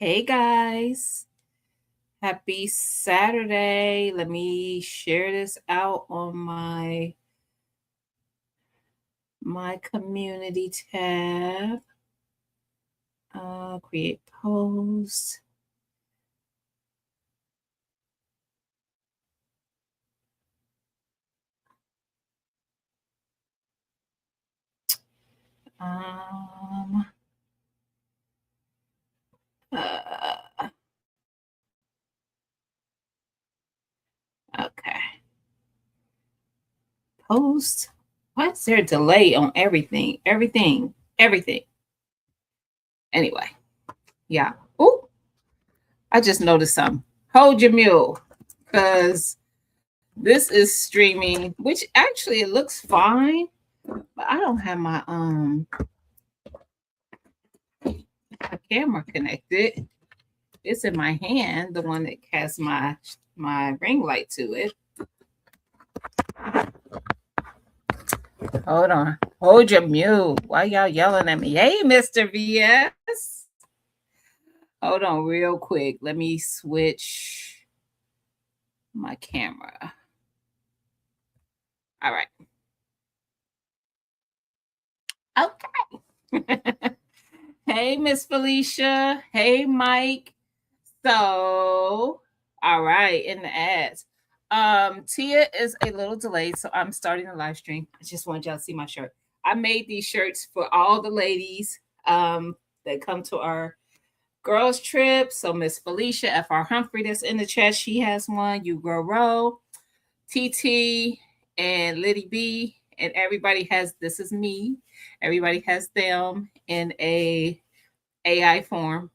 Hey guys, happy Saturday. Let me share this out on my community tab. Create post. Um, uh, okay, post. Why is there a delay on everything? Everything. Anyway, yeah. Oh, I just noticed something. Hold your mule, because this is streaming, which actually it looks fine, but I don't have my camera connected. It's in my hand, the one that has my ring light to it. Hold on. Hold your mute. Why y'all yelling at me? Hey, Mr. VS. Hold on real quick. Let me switch my camera. All right. Okay. Hey, Miss Felicia. Hey, Mike. So, all right, in the ads. Tia is a little delayed, so I'm starting the live stream. I just wanted y'all to see my shirt. I made these shirts for all the ladies that come to our girls trip. So Miss Felicia FR Humphrey that's in the chat, she has one. You Girl Row, TT, and Liddy B, and everybody has this is me. Everybody has them in a AI form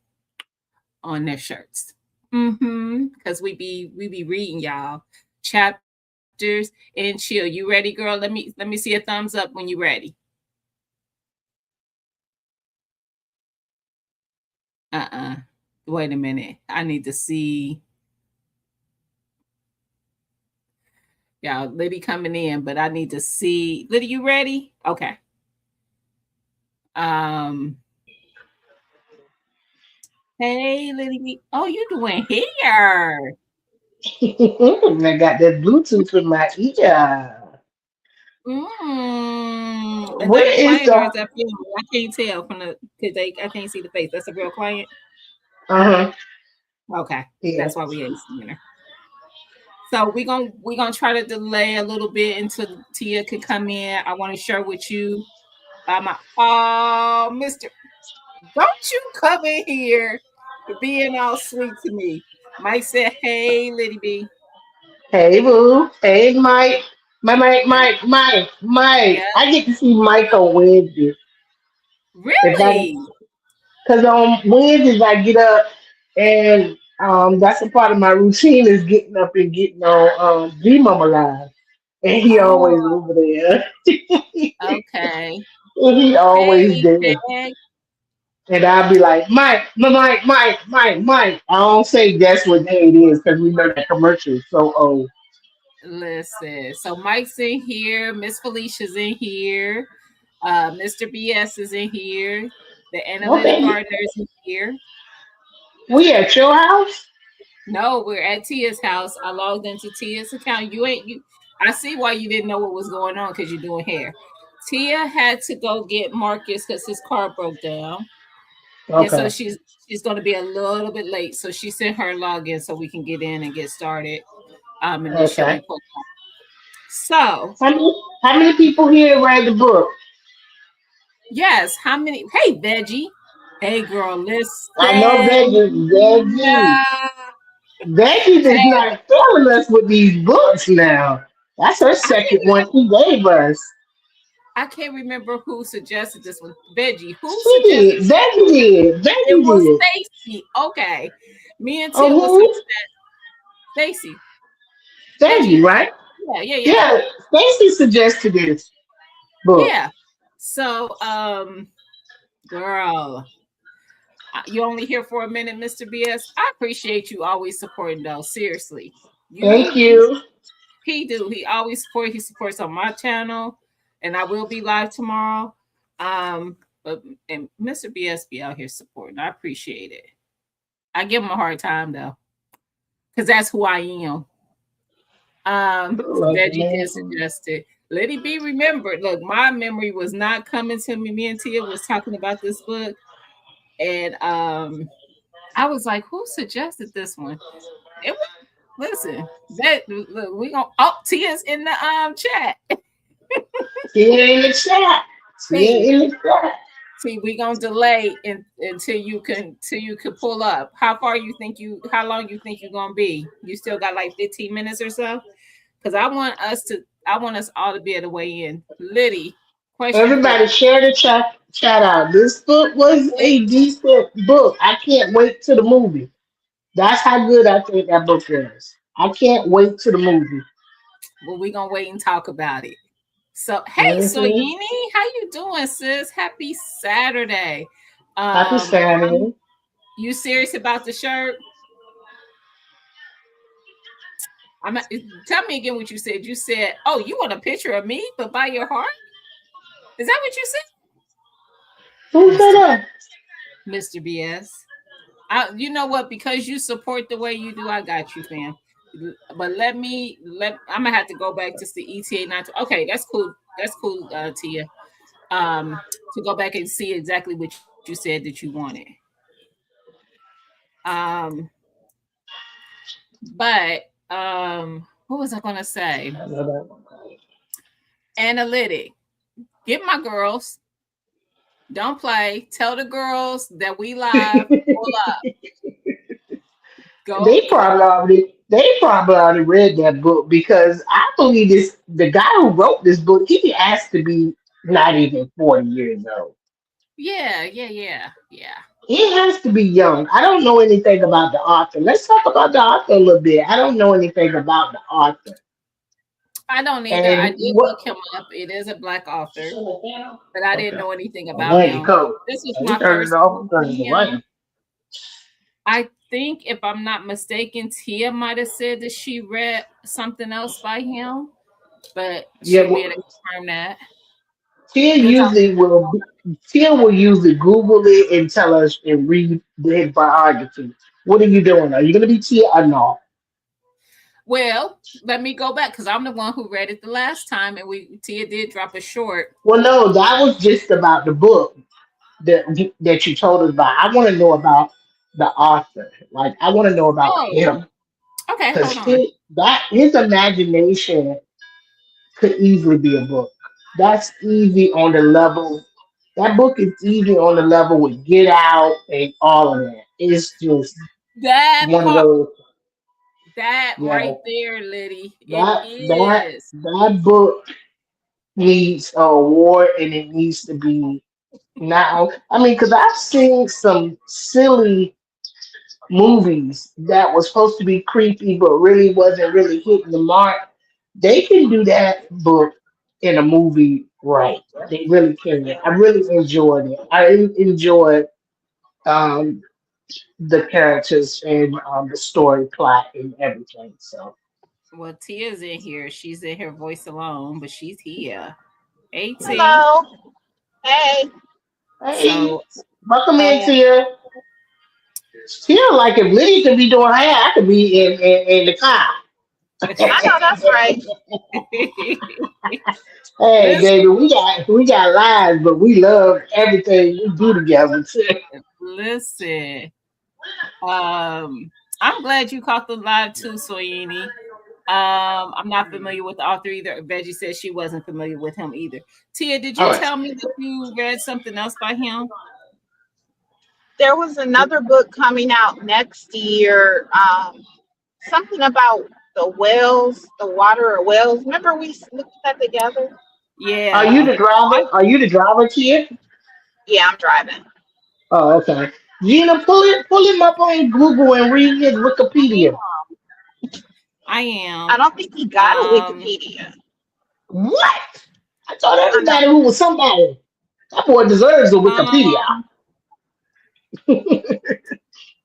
on their shirts. Because we be reading y'all chapters and chill. You ready, girl? Let me see a thumbs up when you ready. Uh-uh. Wait a minute. I need to see y'all. Liddy coming in, but I need to see. Liddy, you ready? Okay. Um. Hey, Liddy. Oh, you doing here? I got that Bluetooth in my ear. Is that a Where is client or the? is that family? I can't tell from the because I can't see the face. That's a real client. Uh huh. Okay, Yeah. that's why we ain't seeing her. So we gonna try to delay a little bit until Tia can come in. I want to share with you. My oh, Mister, don't you come in here being all sweet to me. Mike said, "Hey, Liddy B." Hey, Boo. Hey, Mike. Mike. Yeah, I get to see Mike on Wednesday. If I, really? cause on Wednesdays I get up and that's a part of my routine is getting up and getting on G Mama Live, and he always Oh, over there. okay. He always Hey, there. Peg. And I'll be like, Mike. I don't say that's what day it is because we know that commercial is so old. Listen. So Mike's in here. Miss Felicia's in here. Mr. BS is in here. The analytic Okay, gardener is in here. we at your house? No, we're at Tia's house. I logged into Tia's account. You ain't you. I see why you didn't know what was going on because you're doing hair. Tia had to go get Marcus because his car broke down, and so Okay, she's going to be a little bit late. So she sent her login so we can get in and get started. And then she'll be okay. pulled up. So How many people here read the book? yes, how many? Hey, Veggie. Hey, girl, I know listen. Veggie. Veggie is Hey, not failing us with these books now. That's her I second one she gave us. I can't remember who suggested this one. Veggie. Who She suggested did. this Veggie one? did. It Veggie was did. Stacy. Okay. Me and Tia was talking Uh-huh. about Stacy. Veggie, Veggie. right? Yeah. Yeah. Stacy suggested this book. Yeah. So, girl, you only here for a minute, Mr. BS. I appreciate you always supporting though. Seriously. Thank You you. he do. He always support. He supports on my channel, and I will be live tomorrow. But and Mr. BS be out here supporting. I appreciate it. I give him a hard time though, because that's who I am. Like, Veggie man, did suggest it. Let it be remembered. Look, my memory was not coming to me. Me and Tia was talking about this book, and I was like, "Who suggested this one?" It was, listen, that look, we gonna Tia's in the chat. see it in the chat. See See, it in the chat. see, we gonna delay until you can pull up. How long you think you're gonna be? You still got like 15 minutes or so? Because I want us all to be able to weigh in. Liddy, question for Everybody share the chat out. This book was a decent book. I can't wait to the movie. That's how good I think that book is. I can't wait to the movie. well, we're gonna wait and talk about it. So hey Hmm. Soyini, how you doing, sis? Happy Saturday. Happy Saturday. You serious about the shirt? Tell me again what you said. You said, "Oh, you want a picture of me, but by your heart." Is that what you Who said, said Mister that? Mister BS? You know what? Because you support the way you do, I got you, fam. But I'm gonna have to go back to the ETA 9. Okay, that's cool. That's cool, Tia. To go back and see exactly what you said that you wanted. Um, but what was I gonna say? Analytic. Get my girls. Don't play. Tell the girls that we live. Pull up. Go. They probably already read that book because I believe the guy who wrote this book, he has to be not even 40 years old. Yeah, yeah, yeah, yeah. He has to be young. I don't know anything about the author. Let's talk about the author a little bit. I don't know anything about the author. I don't either. I And did what look him up. It is a black author, but I didn't okay. know anything Oh, about there you him. go. This was You my turned it first off, book I'm from turning it away. him. I think, if I'm not mistaken, Tia might have said that she read something else by him, but Yeah, she'll be able to confirm that. Tia Because usually will Tia will usually Google it and tell us and read his biography. What are you doing? Are you gonna be Tia or no? well, let me go back because I'm the one who read it the last time, and Tia did drop a short. Well, no, that was just about the book that you told us about. I want to know about the author. Like I want to know about Oh, him okay, because hold on. his imagination could easily be a book. That's easy on the level. That book is easy on the level with Get Out and all of that. It's just That one of part, those. that Yeah, right there, Liddy, it that is. that book needs an award, and it needs to be now. I mean, because I've seen some silly movies that was supposed to be creepy, but really wasn't really hitting the mark. They can do that book in a movie right. They really can. I really enjoyed it. Enjoyed um, the characters and the story plot and everything. So, Well, Tia's in here. She's in her voice alone, but she's here. AT. Hello. Hey. hey, So, welcome uh, into your. Still, like if Liddy could be doing hair, I could be in the car. I know that's right. Hey, listen, baby, we got lives, but we love everything we do together too. listen. I'm glad you caught the live too, Soyini. I'm not familiar with the author either. Veggie said she wasn't familiar with him either. Tia, did All you right. tell me that you read something else by him? There was another book coming out next year. Something about the wells, the water or wells. Remember we looked at that together? Are you Yeah. the driver? Are you the driver, Tia? Yeah, I'm driving. Oh, okay. Gina, pull him up on Google and read his Wikipedia. I I am. don't think he got a Um, Wikipedia. What? I thought I know. everybody who was somebody. That boy deserves a Wikipedia. um,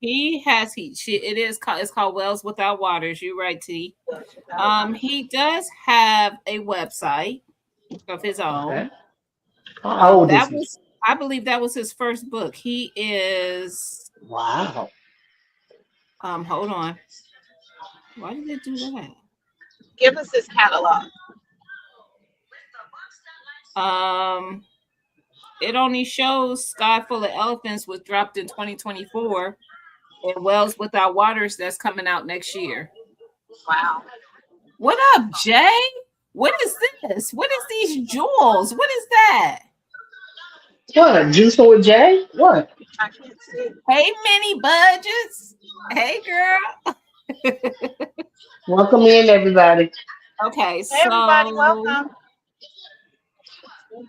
he has it is called it's called Wells Without Waters. You're right, T. He does have a website of his own. Okay. How old is That he? was I believe that was his first book. He is Wow. Hold on. Why did it do that? Give us his catalog. It only shows Sky Full of Elephants was dropped in 2024, and Wells Without Waters that's coming out next year. Wow. What up, Jay? What is this? What is these jewels? What is that? What? Juicing with Jay? What? I can't see. Hey, mini budgets. Hey, girl. Welcome in, everybody. Okay, Hey, everybody, welcome.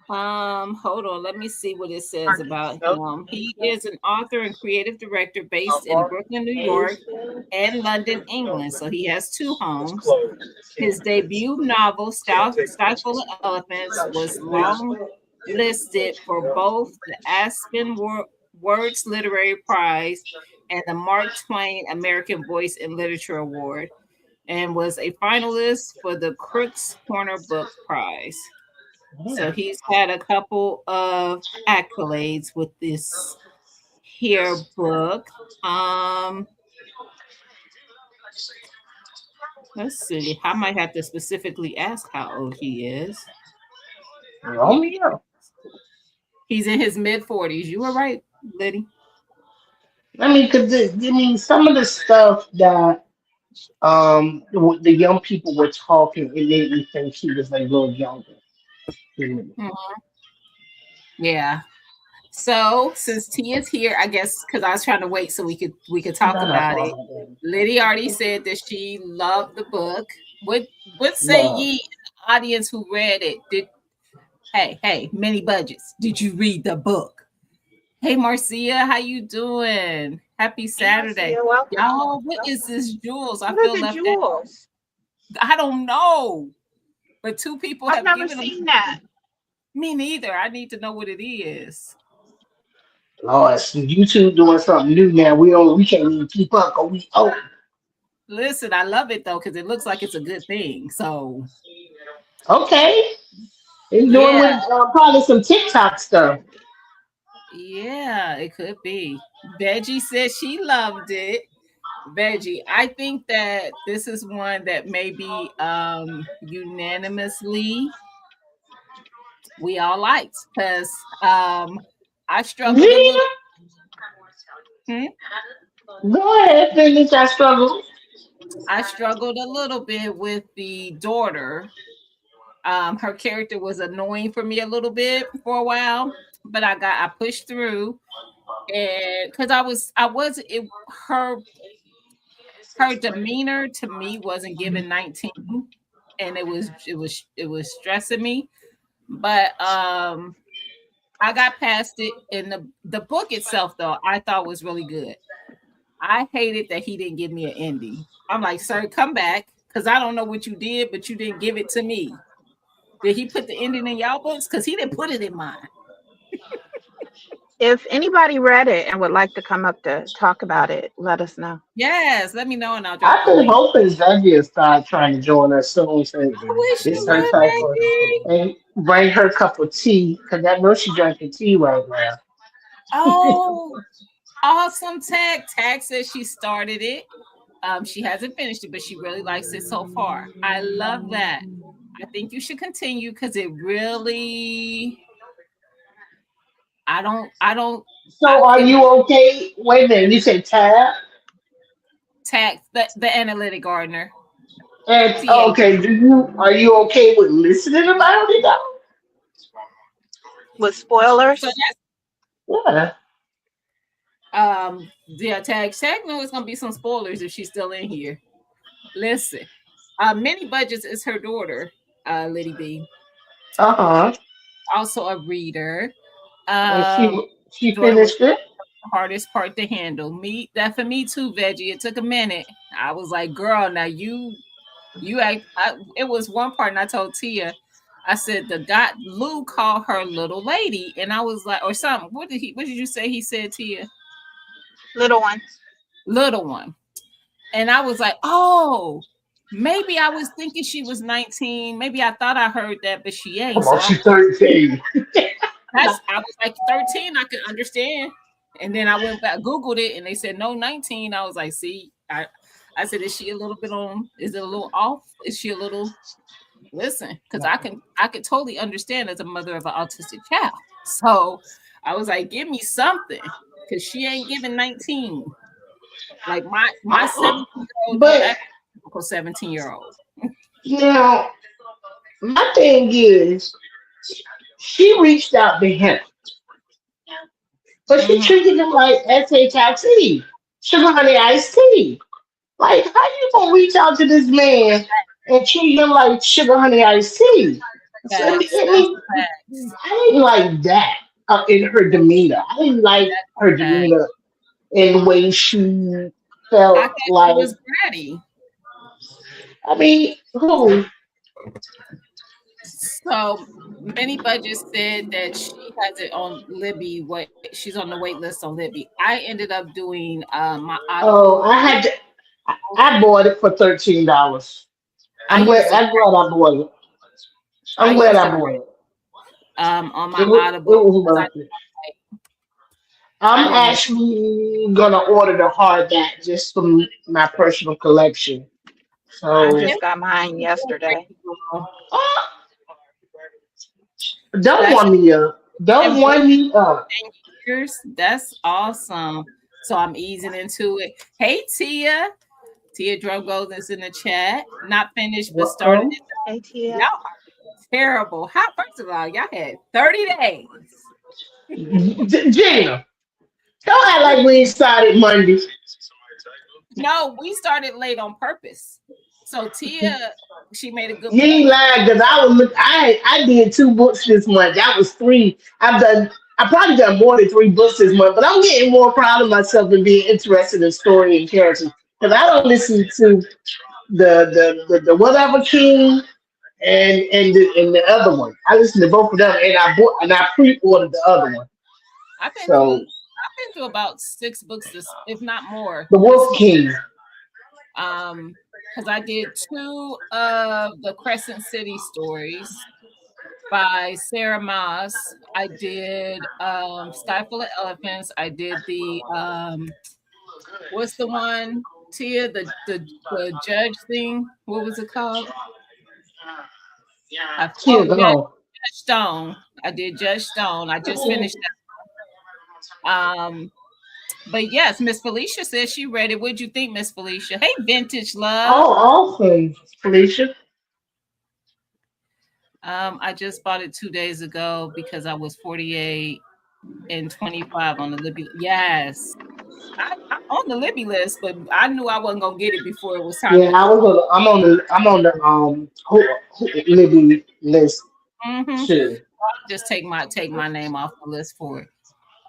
Hold on. Let me see what it says about him. He is an author and creative director based in Brooklyn, New York, and London, England. So he has two homes. His debut novel, Sky Full of Elephants, was long listed for both the Aspen Words Literary Prize and the Mark Twain American Voice in Literature Award, and was a finalist for the Crooks Corner Book Prize. So he's had a couple of accolades with this here book. Let's see. I might have to specifically ask how old he is. Romeo. He's in his mid-40s. You were right, Liddy. I mean, because some of the stuff that the young people were talking, it made me think he was like a little younger. Mm-hmm. Yeah. So since Tia's here, I guess because I was trying to wait so we could talk about it. Liddy already said that she loved the book. What say ye in the audience who read it? Hey, many budgets. Did you read the book? Hey, Marcia, how you doing? Happy Saturday. Marcia, y'all. What is this, Jules? I what feel are the left jewels? out. I don't know. But two people I've have never given seen them. that. Me neither. I need to know what it is. Lord, so YouTube doing something new now. We can't even keep up. Listen, I love it though because it looks like it's a good thing. So Okay. It's doing with probably some TikTok stuff. Yeah, it could be. Veggie said she loved it. Veggie, I think that this is one that maybe unanimously we all liked because I struggled a little. Go ahead, finish that struggle. I struggled a little bit with the daughter. Her character was annoying for me a little bit for a while, but I pushed through, and because her demeanor to me wasn't given 19, and it was stressing me, but I got past it. And the book itself though I thought was really good. I hated that he didn't give me an ending. I'm like, sir, come back, because I don't know what you did, but you didn't give it to me. Did he put the ending in y'all books? Because he didn't put it in mine. If anybody read it and would like to come up to talk about it, let us know. Yes, let me know and I'll drop I've been hoping Zevia start trying to join us soon. So I wish it's you her would, type baby. and bring her cup of tea because I know she's drinking tea right now. Oh, awesome. Tag says she started it. She hasn't finished it, but she really likes it so far. I love that. I think you should continue because it really. I don't. So are you okay? Wait a minute, you say Tab? Tag the analytic gardener. And okay, are you okay with listening about it though? With spoilers? So that's yeah, tag no, it's gonna be some spoilers if she's still in here. Listen, Many Budgets is her daughter, Liddy B. Also a reader. She finished it. Hardest part to handle. That for me too, Veggie. It took a minute. I was like, girl, now you act. It was one part, and I told Tia, I said Lou called her little lady, and I was like, or something. What did you say? He said, Tia, little one. And I was like, oh, maybe I was thinking she was 19. Maybe I thought I heard that, but she ain't. Come on, she's 13. I was like 13. I could understand. And then I went back, Googled it, and they said no, 19. I was like, see, I said, is she a little bit on? Is it a little off? Is she a little? Listen, because I could totally understand as a mother of an autistic child. So I was like, give me something, because she ain't giving 19. Like my 17-year-old, But 17-year-old. now my thing is, she reached out to him, but she Mhm. treated him like SHIT, sugar honey iced tea. Like, how you gonna reach out to this man and treat him like sugar honey iced tea? So, Facts. That's facts. I didn't like that in her demeanor. I didn't like her Facts. demeanor in the way she I felt thought she like. was bratty. I mean, who? So many budgets said that she has it on Libby. What she's on the wait list on Libby. I ended up doing my Oh, Audible. I had to, I bought it for $13. I use it. I'm glad I bought it. I I'm glad use I it bought it. on It my was, it Audible was because worth it. I I'm didn't want. actually gonna order the hardback just for my personal collection. I So, just got mine yesterday. uh, don't That's warm me up. Don't and both warm me up. years. That's awesome. So I'm easing into it. Hey Tia. Tia Drum goes is in the chat. Not finished, but started. Welcome. Hey Tia. Y'all are terrible. How first of all, y'all had 30 days. Gina, don't act like we ain't started Monday. No, we started late on purpose. So Tia, she made a good You ain't point. lying because I did 2 books this month. That was three. I probably done more than 3 books this month, but I'm getting more proud of myself and being interested in story and characters. Because I don't listen to the Whatever King and the other one. I listen to both of them, and I pre-ordered the other one. So I've been through about 6 books if not more, the this Wolf month. King. Because I did 2 of the Crescent City stories by Sarah Moss. I did Sky Full of Elephants. I did the what's the one, Tia, the judge thing. What was it called? Here, go Judge on. Stone. I did Judge Stone. I just finished that. But yes, Miss Felicia says she read it. What'd you think, Miss Felicia? Hey, Vintage Love. Oh, awesome, Felicia. I just bought it 2 days ago because I was 48 and 25 on the Libby. Yes, I'm on the Libby list, but I knew I wasn't gonna get it before it was time Yeah, to. I'm on the living list Mm-hmm. too. Just take my name off the list for it.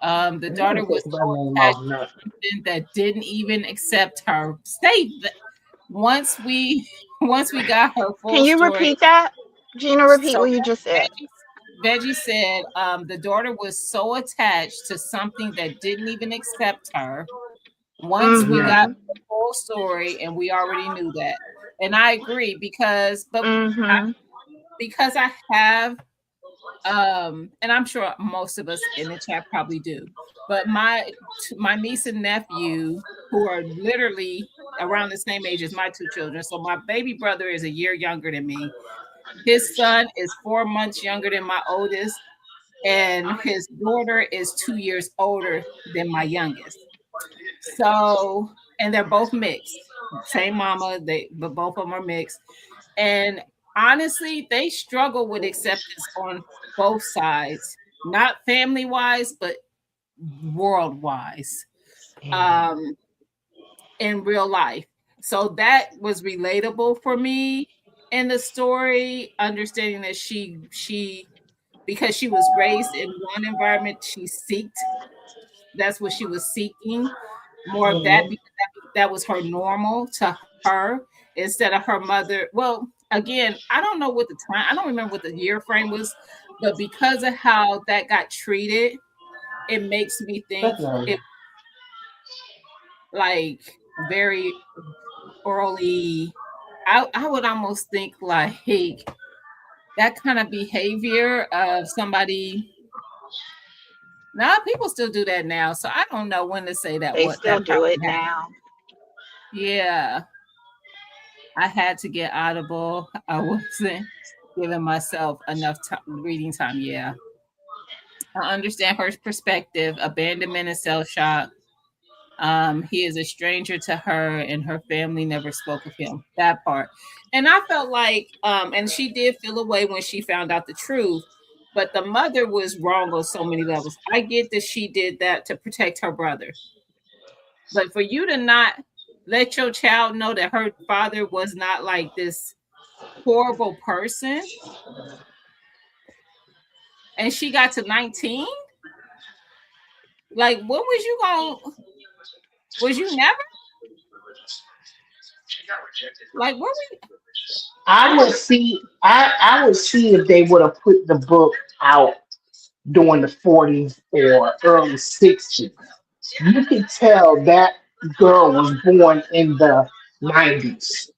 The I'm gonna daughter was take my so name attached off to nothing. something that didn't even accept her. Once we once we got her Can full you story. repeat that? Gina, repeat So what you just said. Veggie said the daughter was so attached to something that didn't even accept her. Once we got Mm-hmm. the full story, and we already knew that, and I agree Mm-hmm. because I have and I'm sure most of us in the chat probably do, but my niece and nephew, who are literally around the same age as my 2 children, so my baby brother is a year younger than me. His son is 4 months younger than my oldest, and his daughter is 2 years older than my youngest. So, and they're both mixed, same mama, but both of them are mixed. And honestly, they struggle with acceptance on both sides, not family wise, but world wise, um, in real life. So that was relatable for me in the story, understanding that she because she was raised in one environment, she seeked that's what she was seeking, more of that, Mhm. because that was her normal to her instead of her mother. Well, again, I don't know what the time, I don't remember what the year frame was, but because of how that got treated, it makes me think Definitely. it like very early. I would almost think like that kind of behavior of somebody. Now people still do that now, so I don't know when to say that They what still that do probably it happened. now. Yeah, I had to get Audible. I wasn't giving myself enough reading time. Yeah, I understand her perspective. Abandonment and cell shock. He is a stranger to her, and her family never spoke of him. That part, and I felt like, and she did feel away when she found out the truth. But the mother was wrong on so many levels. I get that she did that to protect her brother, but for you to not let your child know that her father was not like this horrible person, and she got to 19, like what was you going? Was you never like what were you? I would see. I would see if they would have put the book out during the 40s or early 60s. You could tell that girl was born in the 90s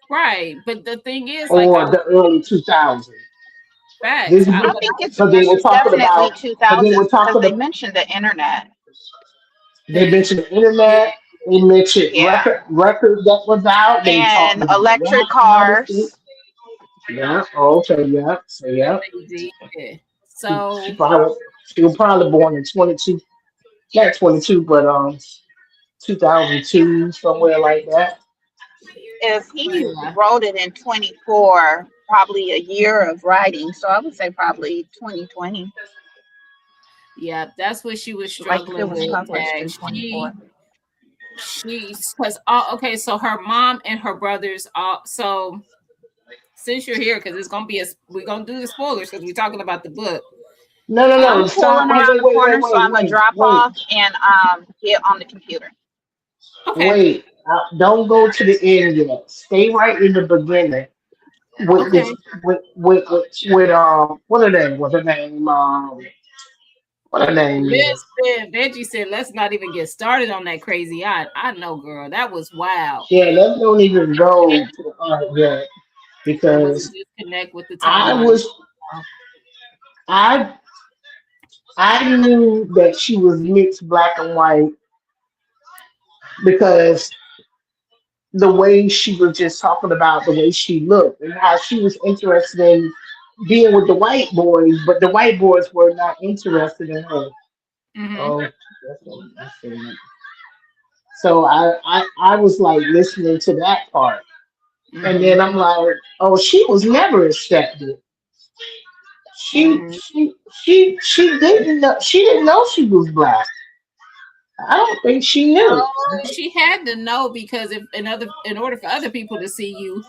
Right, but the thing is, like I or was the early 2000s. facts. This is I what, But think it's because they were talking definitely about. Because they were 2000s because talking they about. mentioned the internet. They mentioned the internet. yeah, They mentioned Yeah. records that was out. They talked And about electric rap artists. cars. Yeah. Okay. Yeah. So yeah. they did. She So probably she was probably born in 22, not 22, but 2002, somewhere like that. If he yeah, wrote it in 24, probably a year of writing. So I would say probably 2020, yeah, that's what she was like if it struggling was with. published Tag. in 24. She's because okay, so her mom and her brothers all so since you're here, because it's gonna be we're gonna do the spoilers because we're talking about the book. No, no, I'm no. pulling Stop. Wait, around wait, the wait, wait, corner, so wait, I'm gonna wait, drop wait, off and get on the computer. Okay, wait. Don't go to the end yet. Stay right in the beginning with okay. this. With what are they? What's her name? What her name is? Listen, Veggie said, let's not even get started on that crazy eye. I know, girl. That was wild. Yeah, let's don't even go to the art yet It was a because disconnect with the I timeline. was I I knew that she was mixed black and white because the way she was just talking about the way she looked and how she was interested in being with the white boys, but the white boys were not interested in her. Mm-hmm. Oh, that's what I said. So I was like listening to that part. And Mm-hmm. then I'm like, oh, she was never accepted. She Mm-hmm. she she didn't know she was black. I don't think she knew. No, she had to know because if in order for other people to see you,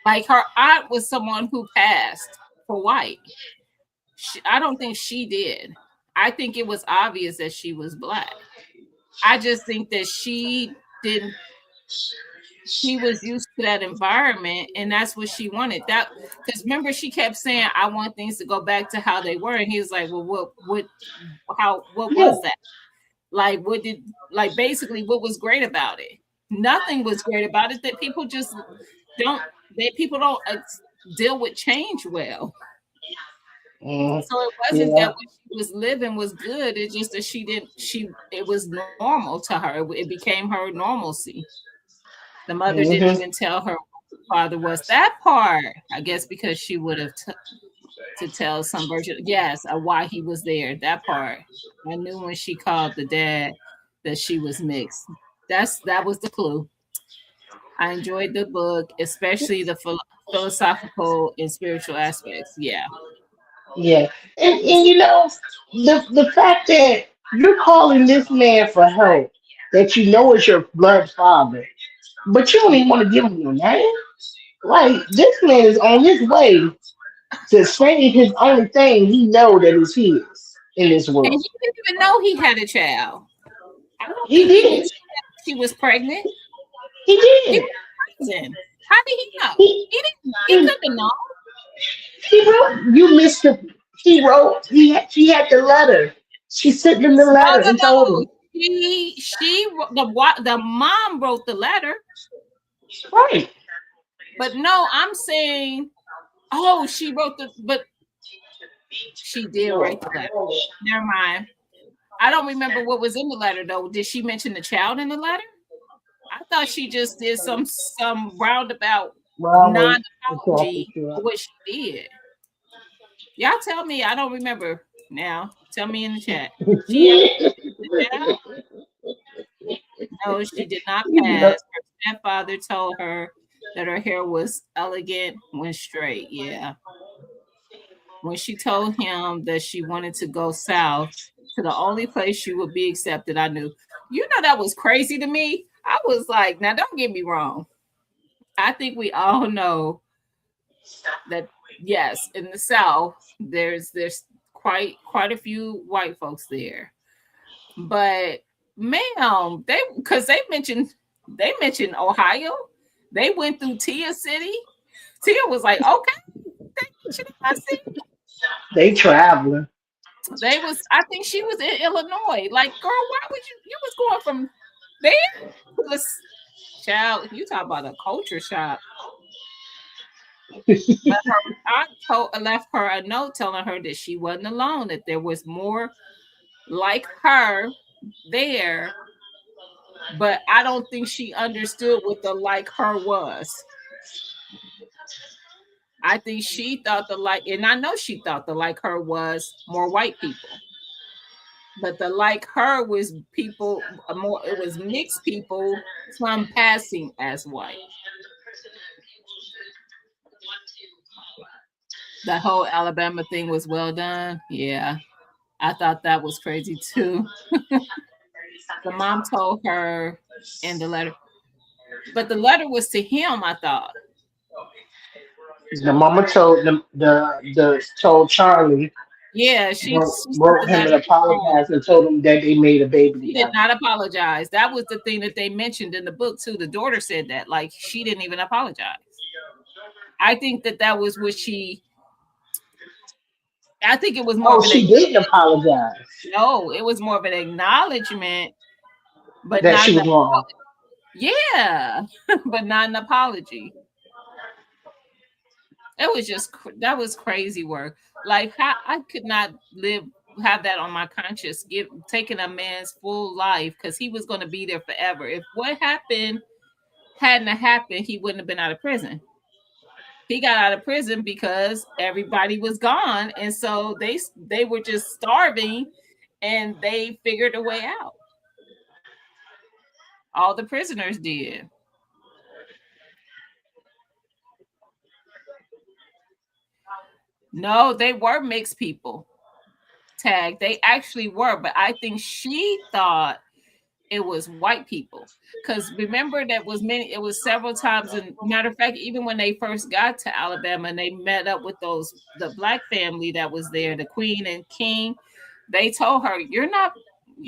like her aunt was someone who passed for white. I don't think she did. I think it was obvious that she was black. I just think that she didn't. She was used to that environment, and that's what she wanted. That because remember she kept saying, "I want things to go back to how they were," and he was like, "Well, what Yeah. was that? Like, what did like basically what was great about it? Nothing was great about it. That people just don't. People don't deal with change well." Mm, So it wasn't that yeah. what she was living was good. It's just that she didn't. It was normal to her. It became her normalcy. The mother didn't Hmm. even tell her what the father was. That part, I guess, because she would have to tell some version. Yes, why he was there. That part, I knew when she called the dad that she was mixed. That was the clue. I enjoyed the book, especially the philosophical and spiritual aspects. Yeah, Yeah. that And was. you know, the fact that you're calling this man for help that you know is your blood father, but you don't even want to give him your name. Like this man is on his way to save his only thing he know that is his in this And world. he didn't even know he had a child. I don't He think he knew did. she was pregnant. He He did. was pregnant. How did he know? He He didn't. He he, couldn't have known. he wrote. You missed the. He wrote. She had the letter. She sent him the No, letter no, and told no. him. The mom wrote the letter, Right. but no, I'm saying, oh, she wrote but she did write the letter. Never mind. I don't remember what was in the letter though. Did she mention the child in the letter? I thought she just did some roundabout Well, wait until I non-apology pick you for up. what she did. Y'all tell me. I don't remember now. Tell me in the chat. She ever in jail? No, she did not You know, pass. Her stepfather told her that her hair was elegant when straight. Yeah. When she told him that she wanted to go south to the only place she would be accepted, I knew. You know, that was crazy to me. I was like, now don't get me wrong. I think we all know that yes, in the South, there's quite a few white folks there. But ma'am, they mentioned Ohio. They went through Tia City. Tia was like, okay, they mentioned my city. they traveling. They was, I think she was in Illinois. Like, girl, why would you was going from there to this child? You talk about a culture shock. But her aunt left her a note telling her that she wasn't alone, that there was more like her there, but I don't think she understood what the like her was. I think she thought the like, and I know she thought the like her was more white people. But the like her was people more, it was mixed people, some passing as white. The whole Alabama thing was well done. Yeah, I thought that was crazy too. The mom told her in the letter, but the letter was to him, I thought. The mama told the told Charlie, Yeah, she sent wrote the him letter an to him. apologize and told him that they made a baby She did together. not apologize. That was the thing that they mentioned in the book too. The daughter said that, like, she didn't even apologize. I think that was what she. I think it was more Oh, of an she didn't apologize no. It was more of an acknowledgement, but that not she an was wrong. yeah, but not an apology. It was just that was crazy work. Like how I could not live have that on my conscience, give taking a man's full life because he was going to be there forever. If what happened hadn't happened, he wouldn't have been out of prison. He got out of prison because everybody was gone, and so they were just starving, and they figured a way out. All the prisoners did. No, they were mixed people. Tag. They actually were, but I think she thought it was white people. Because remember that was many, it was several times. And matter of fact, even when they first got to Alabama and they met up with the black family that was there, the queen and king, they told her, you're not,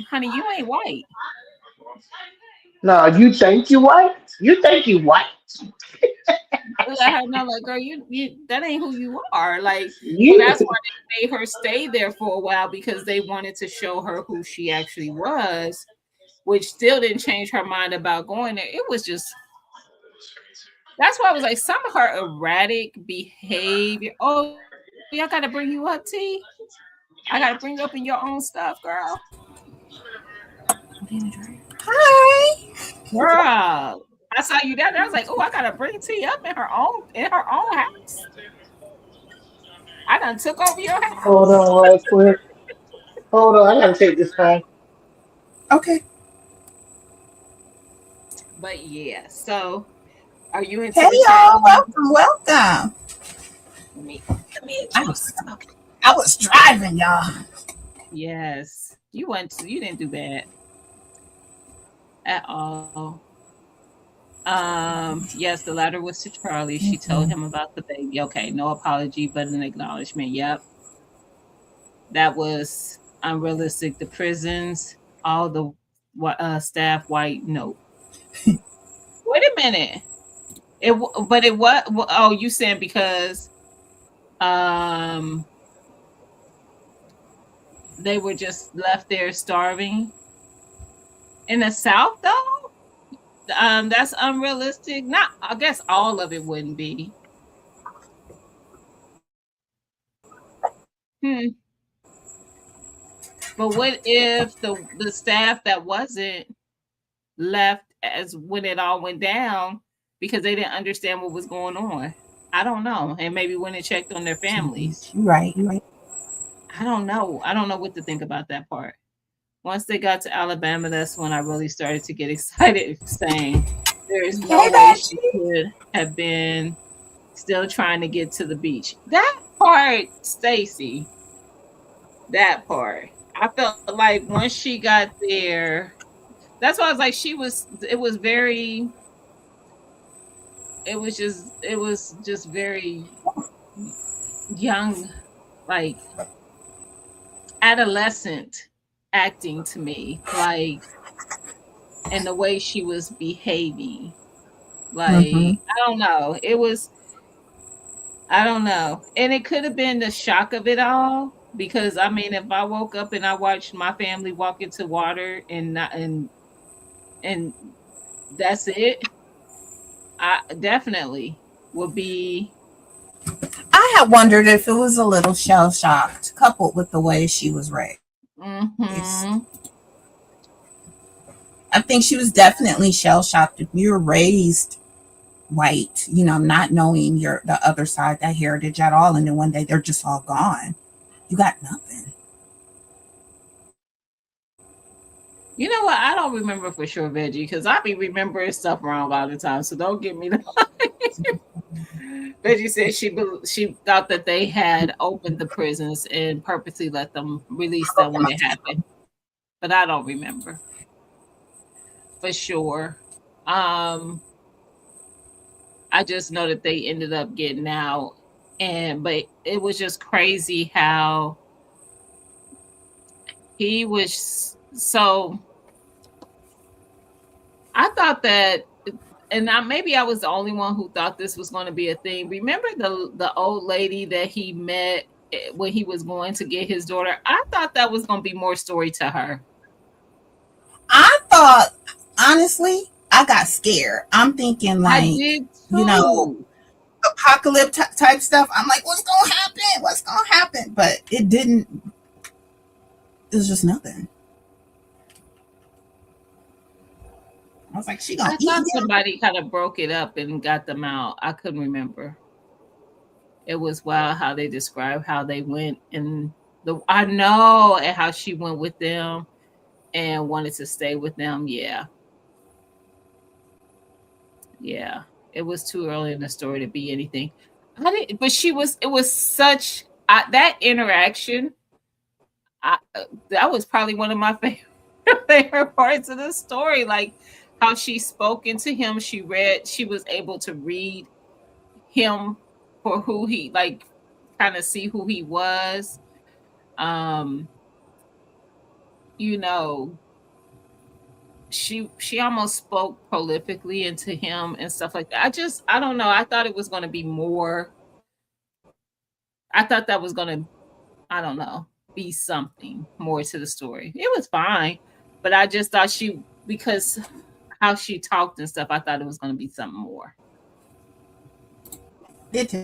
honey, you ain't white. No, you think you white? You think you white? They let her know, like, girl, you that ain't who you are. Like, so You that's why they made her stay there for a while because they wanted to show her who she actually was, which still didn't change her mind about going there. It was just that's why I was like some of her erratic behavior. Oh, y'all got to bring you up, T. I got to bring you up in your own stuff, girl. Hi. Girl, I saw you down there. I was like, oh, I got to bring T up in her own house. I done took over your hold house. on right quick. Hold on, I gotta take this phone. Okay. But yeah, so are you into Hey the chat? y'all. Welcome. Welcome. Let me I was adjust. Okay. I was driving, y'all. Yes, you didn't do bad at all. Yes, the letter was to Charlie. She told Mm-hmm. him about the baby. Okay, no apology, but an acknowledgement. Yep, that was unrealistic. The prisons, all the staff white. No, wait a minute. But it was. Oh, you saying because um they were just left there starving in the South though? That's unrealistic. Not, I guess all of it wouldn't be. Hmm. But what if the staff that wasn't left as when it all went down because they didn't understand what was going on. I don't know. And maybe when it checked on their families. You're right. You're right. I don't know. I don't know what to think about that part. Once they got to Alabama, that's when I really started to get excited, saying there is no Hey, way she Becky. could have been still trying to get to the beach. That part, Stacy, that part. I felt like once she got there, that's why I was like, it was very, it was just very young, like adolescent acting to me, like, and the way she was behaving. Like, Mm-hmm. I don't know. It was, I don't know. And it could have been the shock of it all. Because I mean, if I woke up and I watched my family walk into water and not and that's it, I definitely would be. I had wondered if it was a little shell shocked, coupled with the way she was raised. Mm-hmm. I think she was definitely shell shocked. If you're raised white, not knowing the other side, that heritage at all, and then one day they're just all gone. You got nothing. You know what? I don't remember for sure, Veggie, because I be remembering stuff wrong all the time. So don't get me. Veggie said she thought that they had opened the prisons and purposely let them release them when it happened, but I don't remember for sure. I just know that they ended up getting out, but it was just crazy how he was so. I thought that, and maybe I was the only one who thought this was going to be a thing. Remember the old lady that he met when he was going to get his daughter? I thought that was going to be more story to her. I thought, honestly, I got scared. I'm thinking I did too. Apocalypse type stuff. I'm like, what's gonna happen? What's gonna happen? But it didn't. It was just nothing. I was like, she gonna I eat thought him? somebody kind of broke it up and got them out. I couldn't remember. It was wild how they described how they went, and I know, and how she went with them and wanted to stay with them. Yeah. It was too early in the story to be anything. I didn't, but it was such that interaction. That was probably one of my favorite parts of the story. Like how she spoke into him. She was able to read him for who he, like, kind of see who he was. You know, she almost spoke prolifically into him and stuff like that. I don't know. I thought it was going to be more. I thought that was going to, I don't know, be something more to the story. It was fine, but I just thought because how she talked and stuff, I thought it was going to be something more. It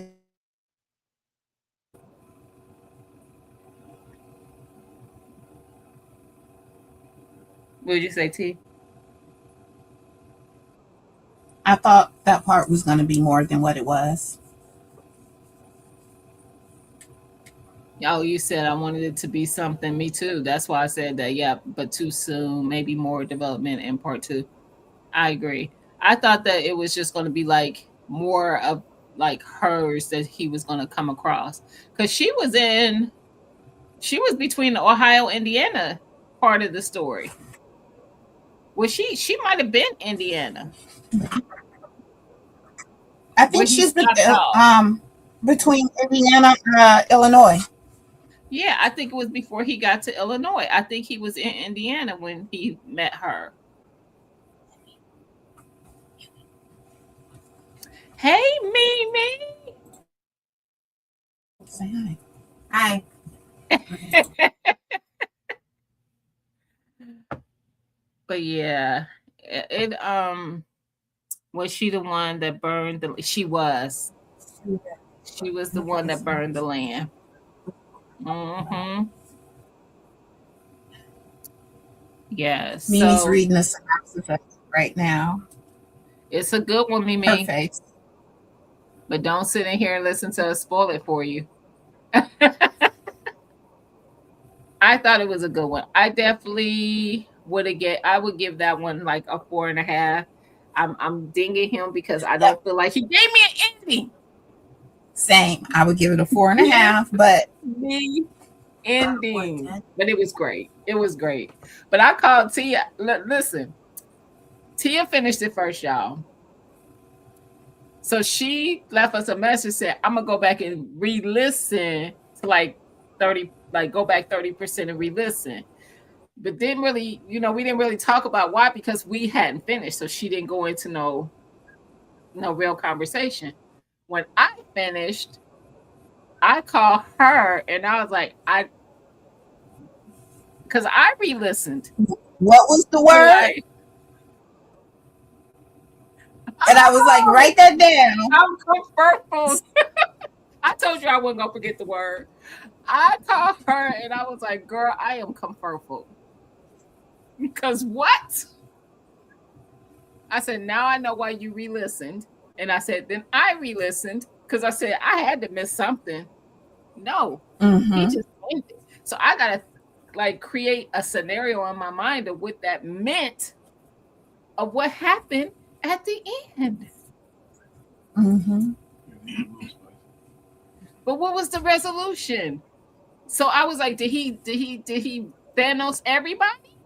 What would you say, T? I thought that part was going to be more than what it was. Oh, you said I wanted it to be something. Me too. That's why I said that. Yeah, but too soon. Maybe more development in part 2. I agree. I thought that it was just going to be like more of like hers that he was going to come across, because she was between the Ohio, Indiana part of the story. Well, she might have been Indiana. I think she's between Indiana and Illinois. Yeah, I think it was before he got to Illinois. I think he was in Indiana when he met her. Hey, Mimi. Say hi. But yeah, it was she the one that burned she was the one that burned the land. Yes. Mimi's reading the synopsis right now. It's a good one, Her Mimi. face. But don't sit in here and listen to us spoil it for you. I thought it was a good one. I definitely I would give that one like a 4.5. I'm dinging him because I don't feel like he gave me an ending. Same. I would give it a 4.5, but The ending. But it was great. It was great. But I called Tia. Listen, Tia finished it first, y'all. So she left us a message, said, I'm gonna go back and re-listen to like 30, like go back 30% and re-listen. But didn't really, we didn't really talk about why, because we hadn't finished. So she didn't go into no real conversation. When I finished, I called her and I was like, because I re-listened. What was the word? Like, and I was like, write that down. I'm comfortable. I told you I wasn't gonna forget the word. I called her and I was like, girl, I am comfortable. Because what? I said, now I know why you re-listened. And I said, then I re-listened because I said I had to miss something. No, he just ended. So I gotta like create a scenario in my mind of what that meant, of what happened at the end. But what was the resolution? So I was like, did he Thanos everybody?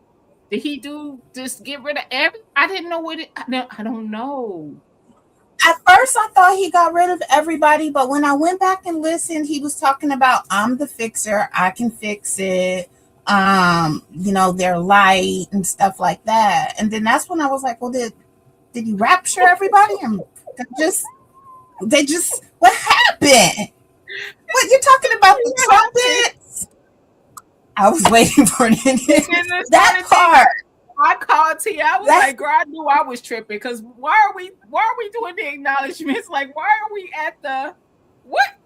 Did he just get rid of I didn't know what I don't know. At first I thought he got rid of everybody, but when I went back and listened, he was talking about, I'm the fixer, I can fix it. Their light and stuff like that. And then that's when I was like, well, did he rapture everybody? And they just what happened? What, you're talking about the trumpets? I was waiting for that part. I called Tia. I was like, girl, I knew I was tripping because why are we doing the acknowledgments? Like, why are we at the what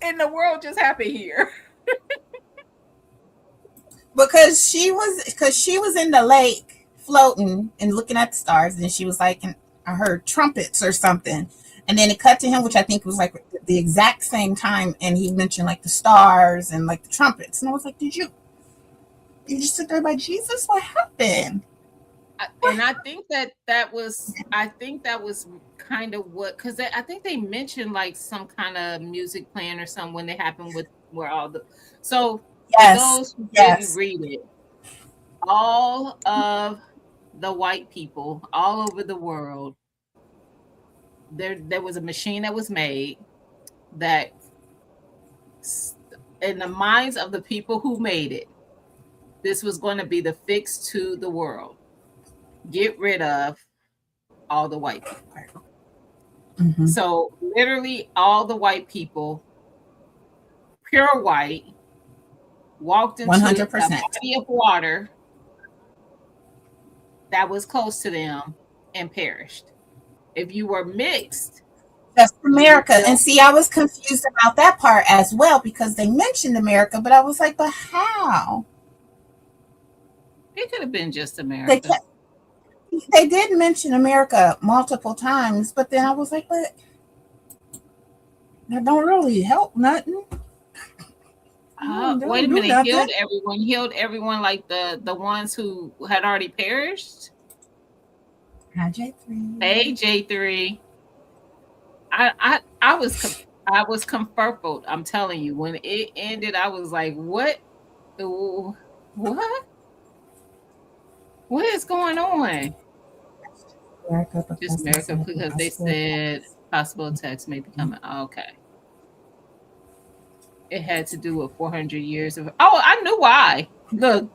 in the world just happened here? Because she was in the lake floating and looking at the stars, and she was like, I heard trumpets or something. And then it cut to him, which I think was like the exact same time, and he mentioned like the stars and like the trumpets. And I was like, did you just sit there by Jesus? What happened? And I think that was kind of what, because I think they mentioned like some kind of music playing or something when they happened with where all the so those who didn't read it, all of the white people all over the world, there was a machine that was made that in the minds of the people who made it, this was going to be the fix to the world. Get rid of all the white people. So literally all the white people, pure white, walked into 100%. A body of water that was close to them and perished. If you were mixed, that's America. And see, I was confused about that part as well because they mentioned America, but I was like, but how? It could have been just America. They did mention America multiple times, but then I was like, but that don't really help nothing. Wait a minute, healed everyone like the ones who had already perished? Hi, J3. Hey, J3. I was comfortable. I'm telling you, when it ended, I was like, what? What is going on? Just America, because they said possible attacks may be coming. Okay. It had to do with 400 years of. Oh, I knew why. Look,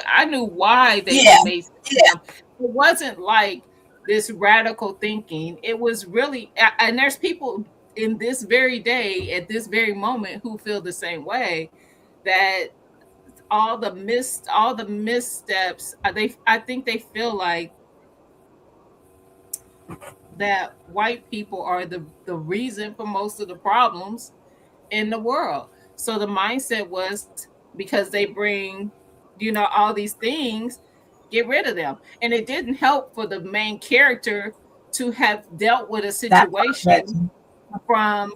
I knew why they made. It wasn't like this radical thinking. It was really, and there's people in this very day, at this very moment, who feel the same way. That all the missteps. I think they feel like that white people are the reason for most of the problems in the world. So the mindset was because they bring, all these things, get rid of them. And it didn't help for the main character to have dealt with a That situation from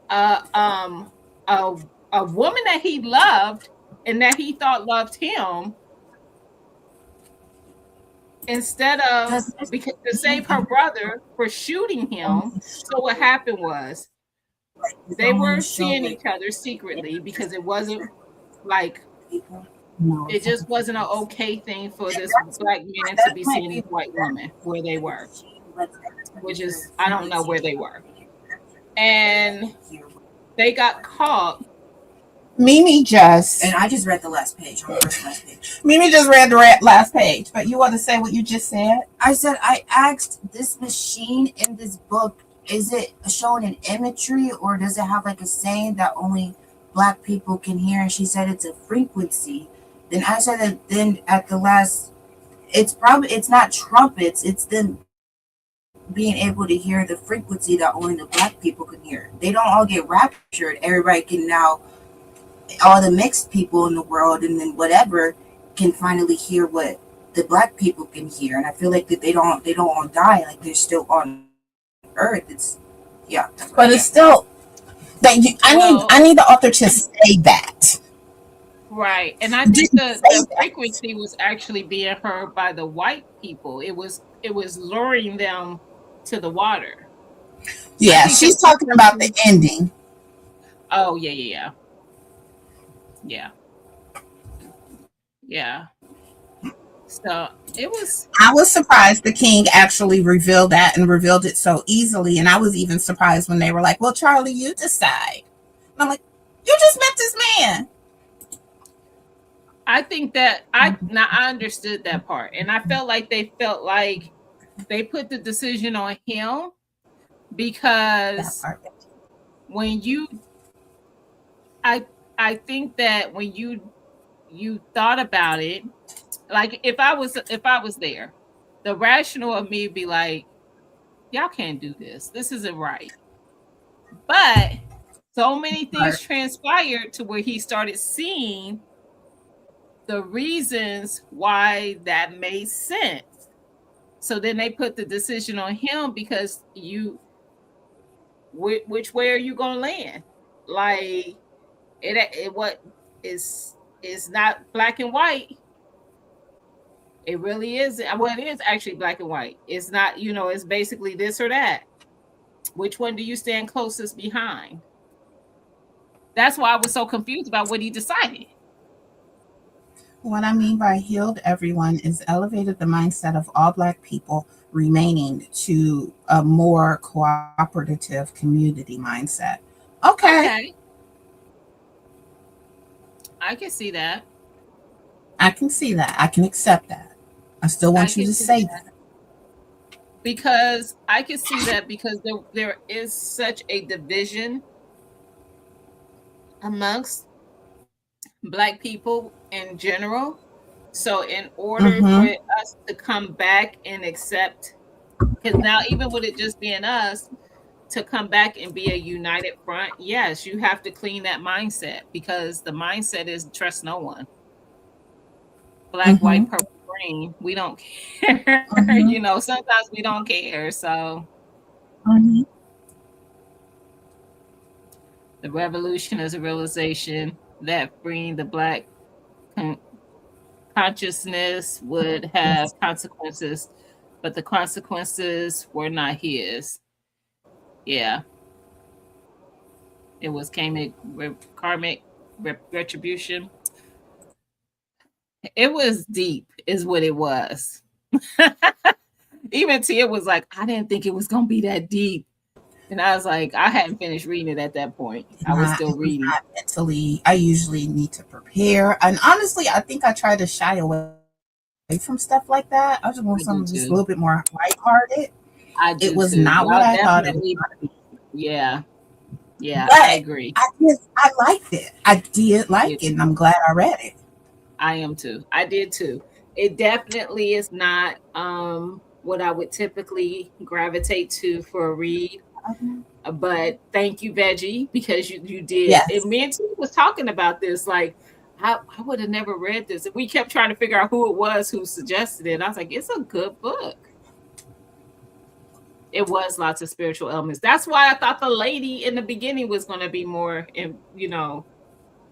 a, a woman that he loved and that he thought loved him, instead of because to save her brother for shooting him. So what happened was they were seeing each other secretly because it wasn't like it just wasn't an okay thing for this black man to be seeing this white woman where they were, which is I don't know where they were, and they got caught. Mimi just And I just read the last page. On the first last page. Mimi just read the last page, but you want to say what you just said? I said I asked this machine in this book, is it showing an imagery or does it have like a saying that only black people can hear? And she said it's a frequency. Then I said that then at the last, it's not trumpets, it's them being able to hear the frequency that only the black people can hear. They don't all get raptured. Everybody can now, all the mixed people in the world and then whatever can finally hear what the black people can hear. And I feel like that they don't all die, like they're still on earth. It's But it's still that I need the author to say that. Right. And I think the frequency was actually being heard by the white people. It was luring them to the water. Yeah, she's talking about the ending. Oh, yeah. So it was. I was surprised the king actually revealed that and revealed it so easily. And I was even surprised when they were like, well, Charlie, you decide. And I'm like, you just met this man. I think that I understood that part. And I felt like they put the decision on him because when you, I think that when you thought about it, like if I was there, the rational of me would be like, y'all can't do this. This isn't right. But so many things transpired to where he started seeing the reasons why that made sense. So then they put the decision on him because which way are you gonna land? Like it what is not black and white. It really is. Well, it is actually black and white. It's not, it's basically this or that. Which one do you stand closest behind? That's why I was so confused about what he decided. What I mean by healed everyone is elevated the mindset of all black people remaining to a more cooperative community mindset. Okay. I can see that. I can see that. I can accept that. I still want you to say that. Because I can see that because there is such a division amongst black people in general. So in order for us to come back and accept, because now even with it just being us, to come back and be a united front, yes, you have to clean that mindset because the mindset is trust no one. Black, white, purple, green, we don't care. Sometimes we don't care. So the revolution is a realization that freeing the black consciousness would have consequences, but the consequences were not his. Yeah. It was karmic retribution. It was deep, is what it was. Even Tia was like, I didn't think it was going to be that deep. And I was like, I hadn't finished reading it at that point. I was still reading. Mentally, I usually need to prepare. And honestly, I think I try to shy away from stuff like that. I just want something just a little bit more lighthearted. It was not what I thought it was going to be. Yeah. But I agree. I liked it. I did like it, and I'm glad I read it. I am too. I did too. It definitely is not what I would typically gravitate to for a read. But thank you, Veggie, because you did. Yes. And me and Tia was talking about this. Like, I would have never read this. We kept trying to figure out who it was who suggested it. I was like, it's a good book. It was lots of spiritual elements. That's why I thought the lady in the beginning was going to be more,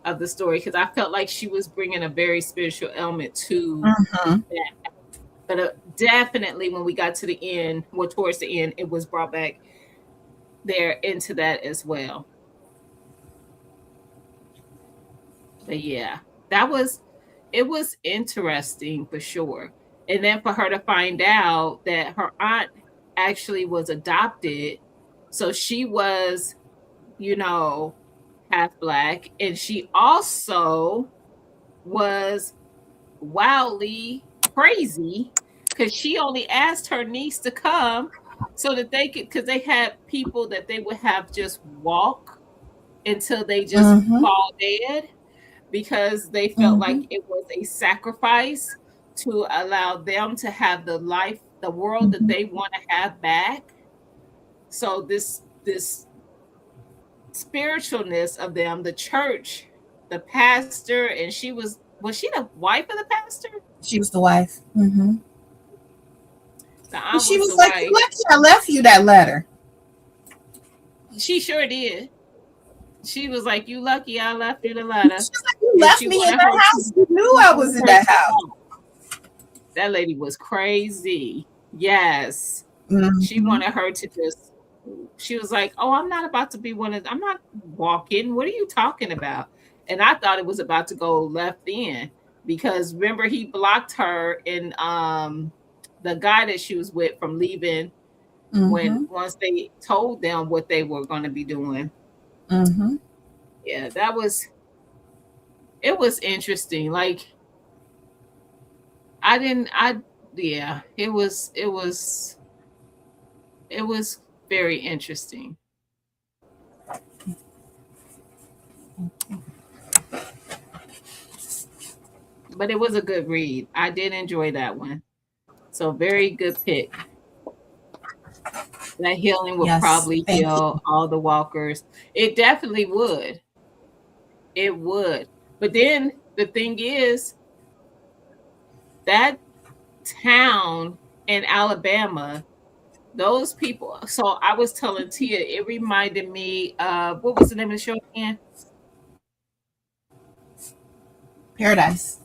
of the story, because I felt like she was bringing a very spiritual element to Mhm. that. But definitely when we got to the end, well, towards the end, it was brought back there into that as well. But yeah, it was interesting for sure. And then for her to find out that her aunt actually was adopted, so she was, half black, and she also was wildly crazy because she only asked her niece to come so that they could, because they had people that they would have just walk until they just Mhm. fall dead, because they felt like Mhm. it was a sacrifice to allow them to have the life, the world that Mhm. they want to have back. So this spiritualness of them, the church, the pastor, and was she the wife of the pastor? She was the wife. Mhm. The And aunt she was was the like, "You wife. lucky I left you that letter." She sure did. She was like, "You lucky I left you the She letter," was like, "You and left she me in wanted that her house. You knew I was in that house." to. That lady was crazy. Yes, she Mhm. wanted her to just. She was like, "Oh, I'm not about to be one of. I'm not walking. What are you talking about?" And I thought it was about to go left in, because remember he blocked her and the guy that she was with from leaving when Mhm. once they told them what they were going to be doing. Mhm. Yeah, it was interesting. Like I didn't I yeah, it was very interesting. But it was a good read. I did enjoy that one. So very good pick. That healing would Yes. probably Thank heal you. all the walkers. It definitely would. It would. But then the thing is, that town in Alabama, those people. So I was telling Tia, it reminded me of, what was the name of the show again? Paradise.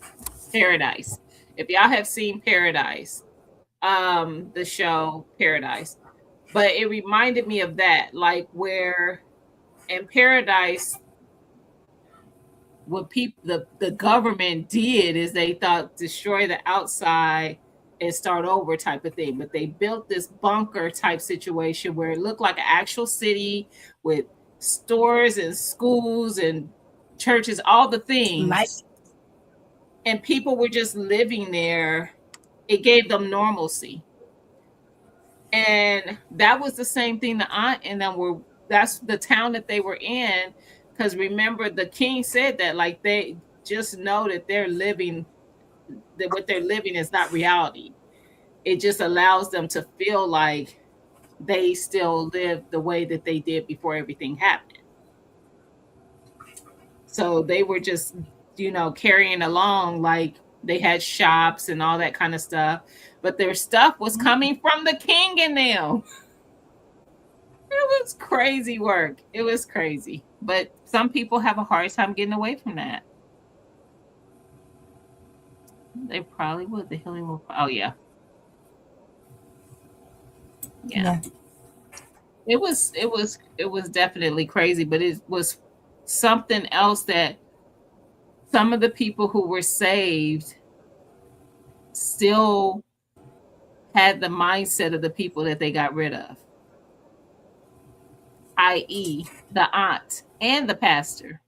Paradise. If y'all have seen Paradise, the show Paradise, but it reminded me of that, like where in Paradise, what people the government did is they thought destroy the outside and start over type of thing, but they built this bunker type situation where it looked like an actual city with stores and schools and churches, all the Like, things, and people were just living there. It gave them normalcy. And that was the same thing the aunt and them were, that's the town that they were in. Because remember, the king said that, like, they just know that they're living, that what they're living is not reality. It just allows them to feel like they still live the way that they did before everything happened. So they were just, carrying along, like they had shops and all that kind of stuff, but their stuff was coming from the king and them. It was crazy work. It was crazy. But some people have a hard time getting away from that. They probably would. The healing will. Oh, yeah. Yeah. yeah. It was definitely crazy, but it was something else that some of the people who were saved still had the mindset of the people that they got rid of, i.e., the aunt and the pastor.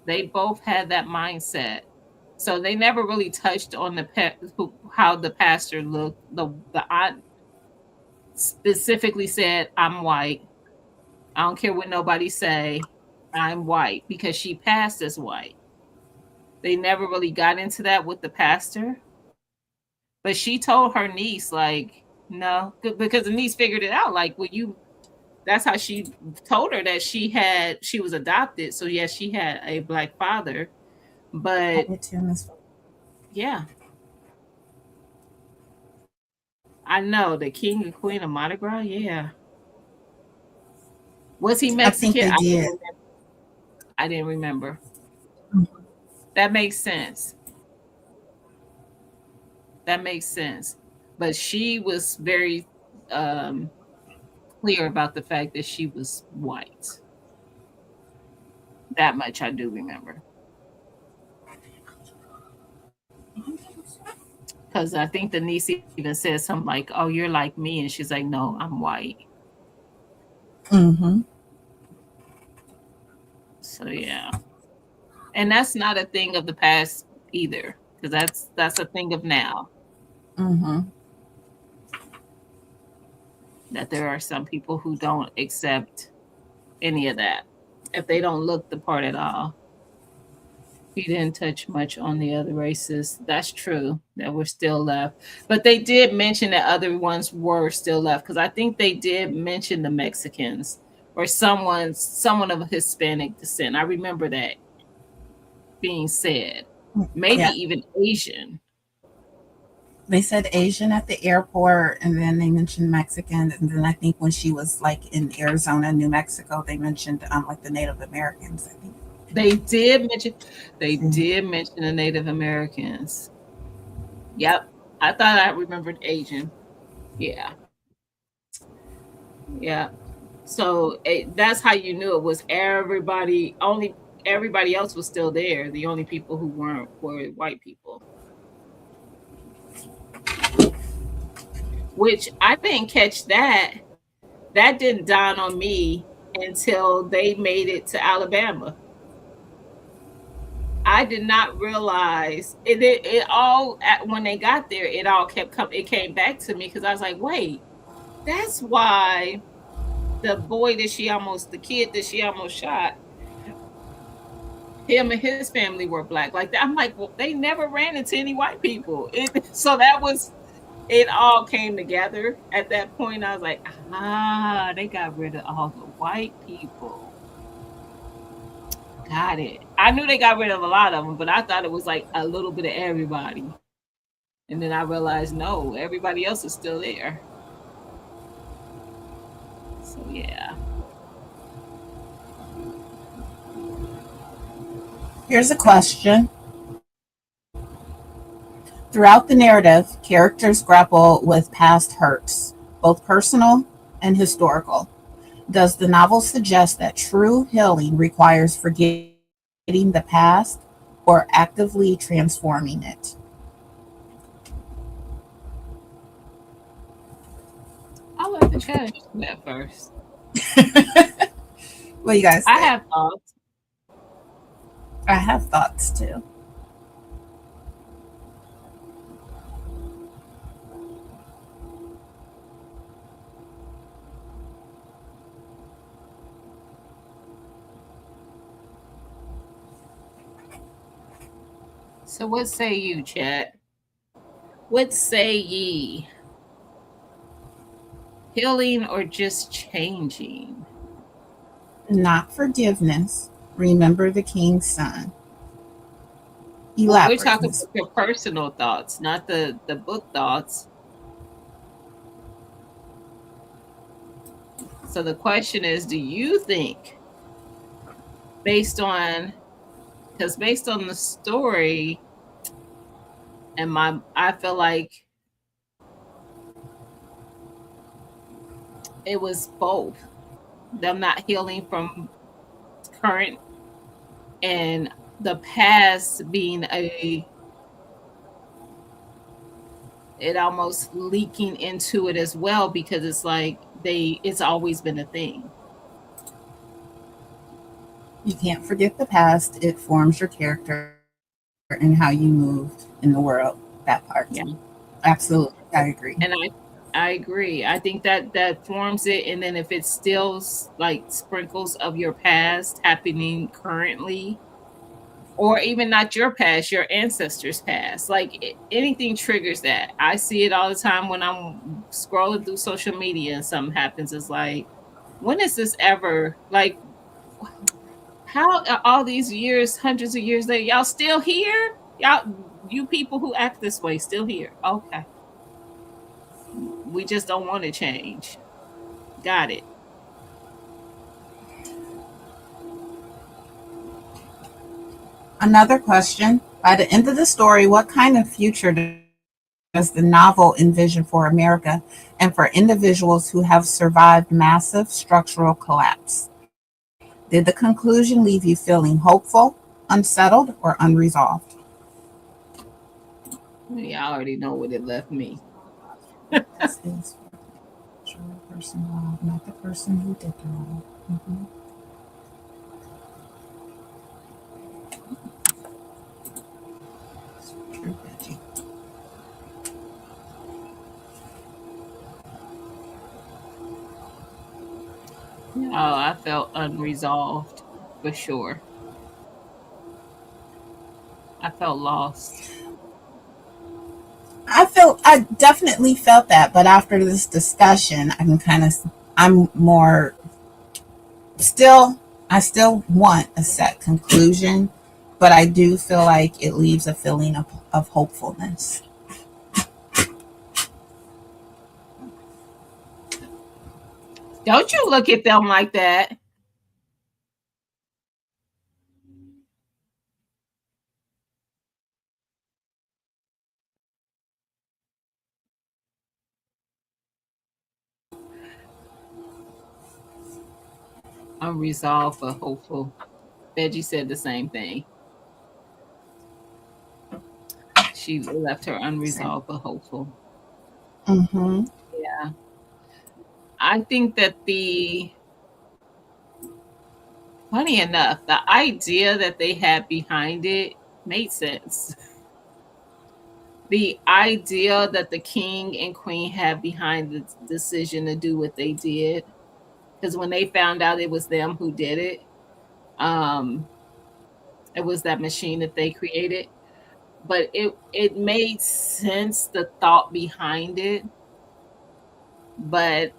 They both had that mindset. So they never really touched on how the pastor looked. The aunt specifically said, "I'm white. I don't care what nobody say. I'm white," because she passed as white. They never really got into that with the pastor, but she told her niece, like, no, because the niece figured it out. Like, well, that's how she told her that she was adopted. So yes, she had a black father, I but did too, Miss. yeah, I know the king and queen of Mardi Gras. Yeah, was he I think Mexican? they did. I didn't remember. That makes sense. That makes sense. But she was very um, clear about the fact that she was white. That much I do remember. Because I think the niece even said something like, "Oh, you're like me," and she's like, "No, I'm white." Mm-hmm. So yeah, and that's not a thing of the past either, because that's a thing of now. Mm-hmm. That there are some people who don't accept any of that if they don't look the part at all. He didn't touch much on the other races. That's true that were still left. But they did mention that other ones were still left because I think they did mention the Mexicans or someone of Hispanic descent. I remember that being said. Maybe Yeah, even Asian. they said Asian at the airport, and then they mentioned Mexican, and then I think when she was like in Arizona, New Mexico, they mentioned like the Native Americans. I think. They did mention the Native Americans. Yep. I thought I remembered Asian. Yeah. Yeah. So that's how you knew it was everybody. Only everybody else was still there. The only people who weren't were white people, which I didn't catch that. That didn't dawn on me until they made it to Alabama. I did not realize it all when they got there. It all kept coming. It came back to me because I was like, wait, that's why the kid that she almost shot, him and his family were black. Like that. I'm like, well, they never ran into any white people. So that was it. All came together at that point. I was like, they got rid of all the white people. Got it. I knew they got rid of a lot of them, but I thought it was like a little bit of everybody. And then I realized no, everybody else is still there. So yeah. Here's a question. Throughout the narrative, characters grapple with past hurts, both personal and historical. Does the novel suggest that true healing requires forgetting the past or actively transforming it? I'll let the judge do that first. What do you guys I think? have thoughts. I have thoughts too. So what say you, chat? What say ye? Healing or just changing? Not forgiveness. Remember the king's son. Well, we're Elaborate, talking Miss. about your personal thoughts, not the book thoughts. So the question is, do you think, based on the story and I feel like it was both them not healing from current and the past being it almost leaking into it as well because it's like it's always been a thing. You can't forget the past. It forms your character and how you move in the world. That part. Yeah. Absolutely. I agree. And I agree. I think that forms it, and then if it's still like sprinkles of your past happening currently, or even not your past, your ancestors' past, like anything triggers that. I see it all the time when I'm scrolling through social media and something happens. It's like, When is this ever like? How are all these years, hundreds of years later, y'all still here? Y'all, you people who act this way, still here? Okay, we just don't want to change. Got it. Another question. By the end of the story, what kind of future does the novel envision for America and for individuals who have survived massive structural collapse? Did the conclusion leave you feeling hopeful, unsettled, or unresolved? Y'all already know what it left me. This is for the person involved, not the person who did the wrong. Mhm. True, Reggie. Oh, I felt unresolved for sure. I felt lost. I definitely felt that, but after this discussion, I can kind of, I'm more still, I still want a set conclusion, but I do feel like it leaves a feeling of hopefulness. Don't you look at them like that. Unresolved but hopeful. Veggie said the same thing. She left her unresolved but hopeful. Mm-hmm. Yeah. I think that funny enough, the idea that they had behind it made sense. The idea that the king and queen had behind the decision to do what they did, because when they found out it was them who did it, um, it was that machine that they created. But it made sense, the thought behind it. But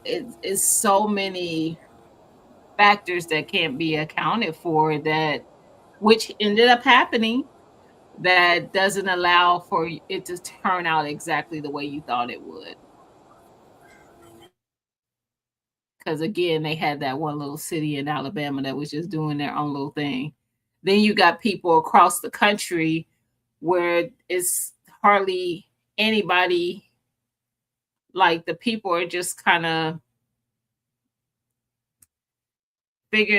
it's so many factors that can't be accounted for, that which ended up happening, that doesn't allow for it to turn out exactly the way you thought it would. Because again, they had that one little city in Alabama that was just doing their own little thing. Then you got people across the country where it's hardly anybody, like the people are just kind of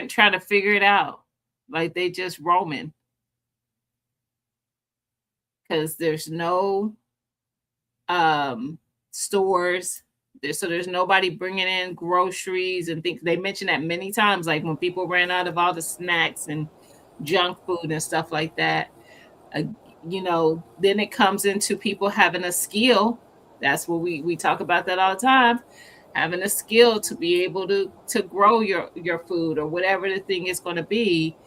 trying to figure it out. Like they just roaming, because there's no stores. So there's nobody bringing in groceries and things. They mentioned that many times, like when people ran out of all the snacks and junk food and stuff like that. Uh, then it comes into people having a skill. That's what we talk about that all the time. Having a skill to be able to grow your food or whatever the thing is going to be.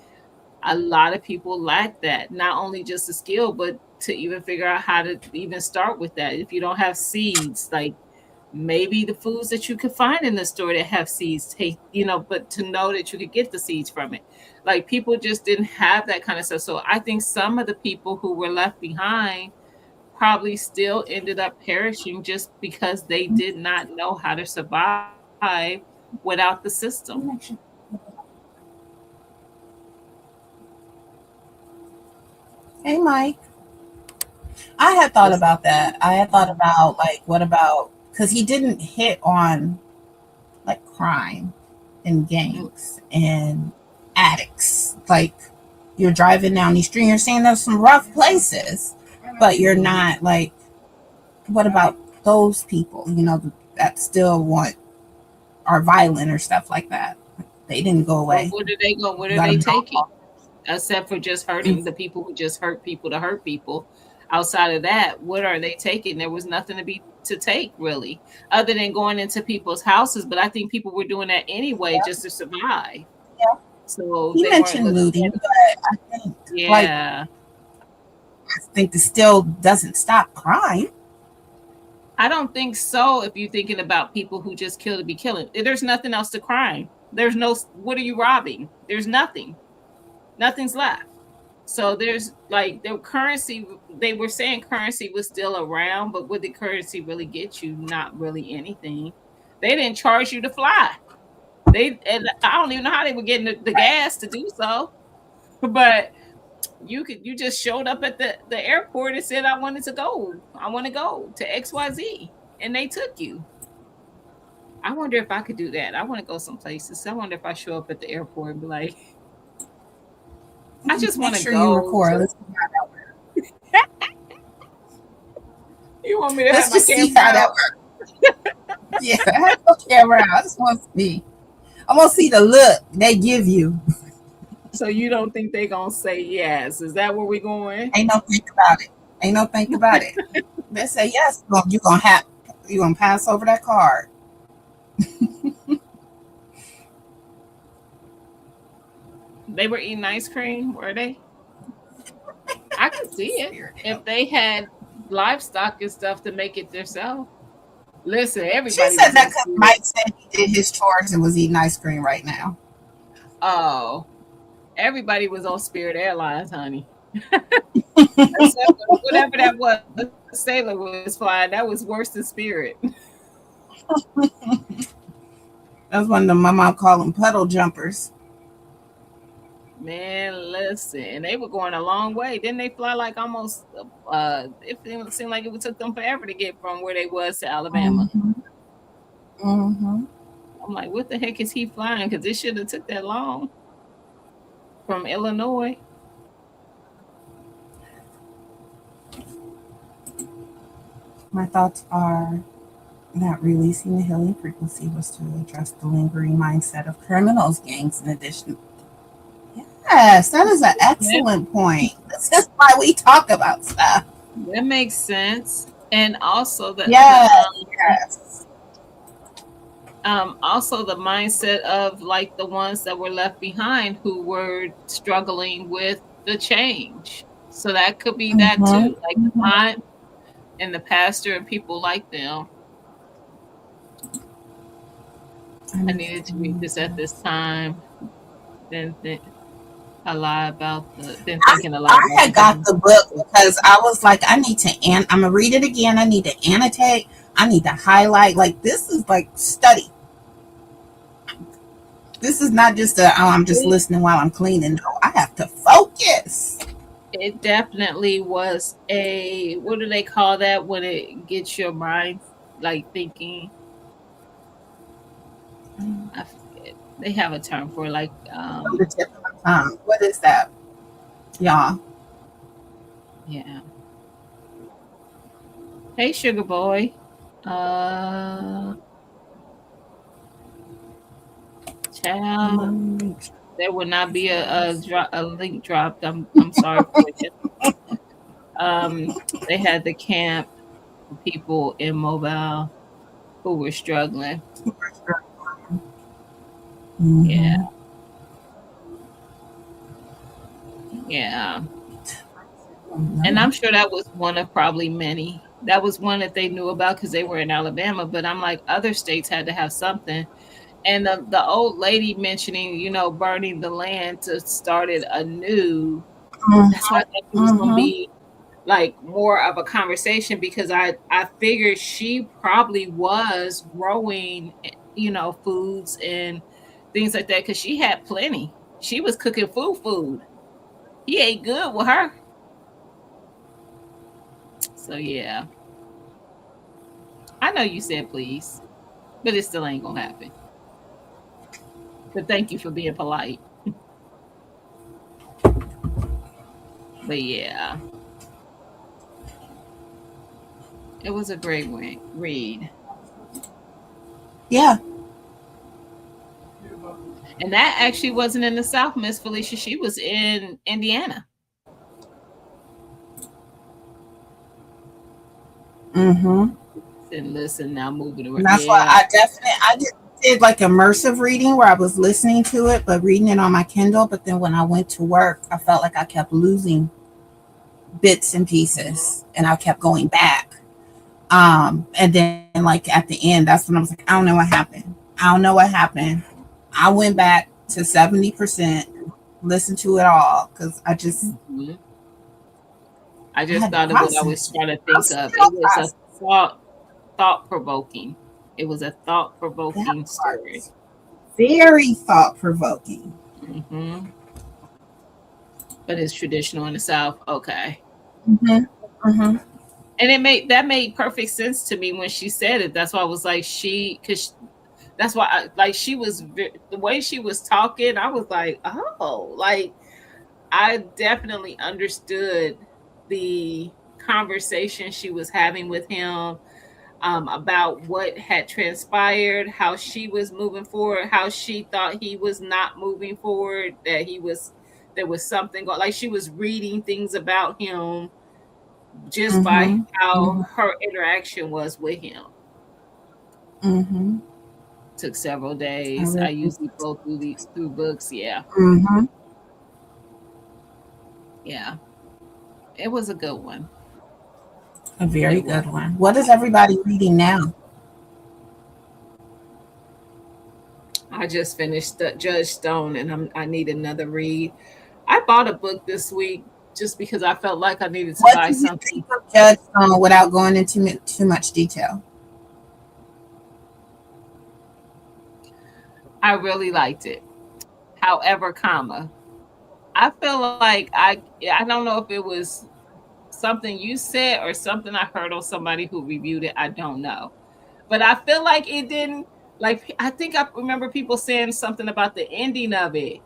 A lot of people lack that. Not only just the skill, but to even figure out how to even start with that. If you don't have seeds, like maybe the foods that you could find in the store that have seeds take, but to know that you could get the seeds from it. Like people just didn't have that kind of stuff. So I think some of the people who were left behind probably still ended up perishing just because they did not know how to survive without the system. Hey, Mike. I had thought about that. I had thought about, like, what about, because he didn't hit on like crime and gangs and addicts. Like, you're driving down the street, you're seeing there's some rough places, but you're not like, what about those people, that still are violent or stuff like that? They didn't go away. Where did they go? What are they taking? Except for just hurting the people who just hurt people to hurt people. Outside of that, what are they taking? There was nothing to take really, other than going into people's houses. But I think people were doing that anyway, just to survive. Yeah. So he mentioned looting, but I think I think this still doesn't stop crime. I don't think so. If you're thinking about people who just kill to be killing, there's nothing else to crime. There's no, what are you robbing? There's nothing. Nothing's left. So there's like the currency, they were saying currency was still around, but what did currency really get you? Not really anything. They didn't charge you to fly. And I don't even know how they were getting the gas to do so. But you just showed up at the airport and said, I want to go to XYZ. And they took you. I wonder if I could do that. I want to go some places. I wonder if I show up at the airport and be like, I just Make want to sure go. you record. Let's see how that works. You want me to Let's have my just see camera how that out? works. Yeah, have no camera out. I just want to see. I want to see the look they give you. So you don't think they gonna say yes? Is that where we going? Ain't no think about it. Ain't no think about it. They say yes. You gonna pass over that card. They were eating ice cream, were they? I could see it. If they had livestock and stuff to make it themselves. Listen, She everybody said was that on because spirit. Mike said he did his chores and was eating ice cream right now. Oh, everybody was on Spirit Airlines, honey. Except whatever that was, the sailor was flying. That was worse than Spirit. That's one of them, my mom called them puddle jumpers. Man, listen, they were going a long way. Didn't they fly like almost? It seemed like it took them forever to get from where they was to Alabama. Mm-hmm. I'm like, what the heck is he flying? Because it shouldn't have took that long from Illinois. My thoughts are that releasing the healing frequency was to address the lingering mindset of criminals, gangs, in addition. Yes, that is an excellent point. This is why we talk about stuff. That makes sense. And also Yes. also the mindset of like the ones that were left behind who were struggling with the change. So that could be that too, like the mind and the pastor and people like them. I needed to read this at this time. Then a lot about been thinking a lot. I had got the book because I was like, I need to I'm gonna read it again. I need to annotate. I need to highlight. Like this is like study. This is not just I'm just listening while I'm cleaning. No, I have to focus. It definitely was a, what do they call that when it gets your mind like thinking? I forget. They have a term for it, like On the tip of my tongue. What is that, y'all? yeah. Hey, sugar boy. Child, there will not be a link dropped. I'm sorry for it. They had the camp people in Mobile who were struggling. Yeah. Yeah. And I'm sure that was one of probably many. That was one that they knew about because they were in Alabama. But I'm like, other states had to have something. And the old lady mentioning, burning the land to start it anew. That's why I think it was going to be like more of a conversation because I figured she probably was growing, foods and things like that because she had plenty. She was cooking food. He ate good with her. So yeah. I know you said please, but it still ain't gonna happen. But thank you for being polite. But yeah. It was a great read. Yeah. And that actually wasn't in the South, Miss Felicia. She was in Indiana. And listen, now moving around. And that's why I did like immersive reading where I was listening to it, but reading it on my Kindle. But then when I went to work, I felt like I kept losing bits and pieces and I kept going back. And then like at the end, that's when I was like, I don't know what happened. I don't know what happened. I went back to 70%, listened to it all because I just Mhm. I I just had to thought of what I process was it. trying to I'm think of. still It was a processing thought provoking. It was a thought that provoking story. part. Very thought provoking. Hmm. But it's traditional in the South. Okay. Mm-hmm. Mm-hmm. And that made perfect sense to me when she said it. That's why I was like, because that's why like she was the way she was talking. I was like, oh, like I definitely understood the conversation she was having with him, about what had transpired, how she was moving forward, how she thought he was not moving forward, that there was something going, like she was reading things about him just by Mm-hmm. how Mm-hmm. her interaction was with him. Mm-hmm. Took several I days. I really. usually go through books. Yeah. Mm-hmm. Yeah. It was a good one. A very It was. good one. What is everybody reading now? I just finished Judge Stone, and I need another read. I bought a book this week just because I felt like I needed to What buy do you something. think of Judge Stone without going into too much detail? I really liked it. However, I feel like I don't know if it was something you said or something I heard on somebody who reviewed it. I don't know. But I feel like it didn't, like I think I remember people saying something about the ending of it.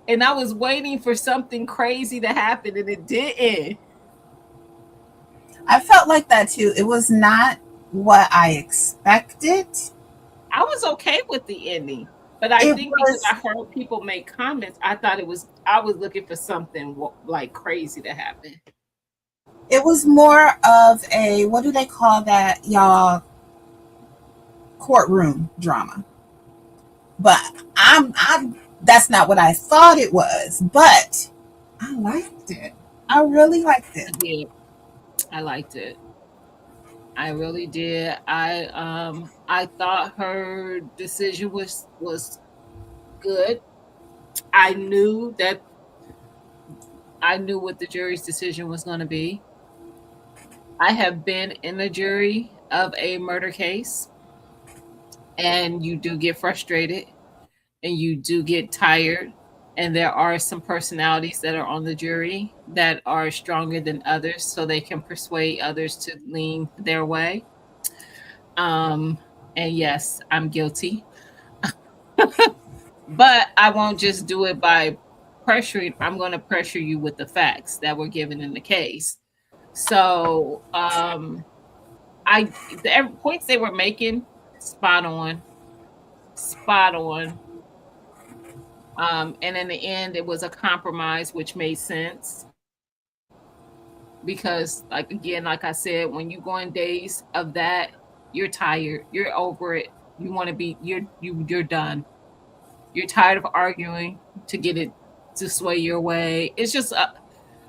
And I was waiting for something crazy to happen and it didn't. I felt like that too. It was not what I expected. I was okay with the ending. But I It think because was I heard people make comments, I was looking for something like crazy to happen. it was more of a, what do they call that, y'all? Courtroom drama. But I'm that's not what I thought it was. But I liked it. I really liked I it. did. I liked it. I really did. I thought her decision was good. I knew that I knew what the jury's decision was going to be. I have been in the jury of a murder case, and you do get frustrated and you do get tired. And there are some personalities that are on the jury that are stronger than others, so they can persuade others to lean their way. Um, and yes, I'm guilty, but I won't just do it by pressuring. I'm going to pressure you with the facts that were given in the case. So, the points they were making, spot on, spot on. And in the end, it was a compromise, which made sense because, like again, like I said, when you go in days of that, you're tired, you're over it. You want to be, you're done. You're tired of arguing to get it to sway your way. It's just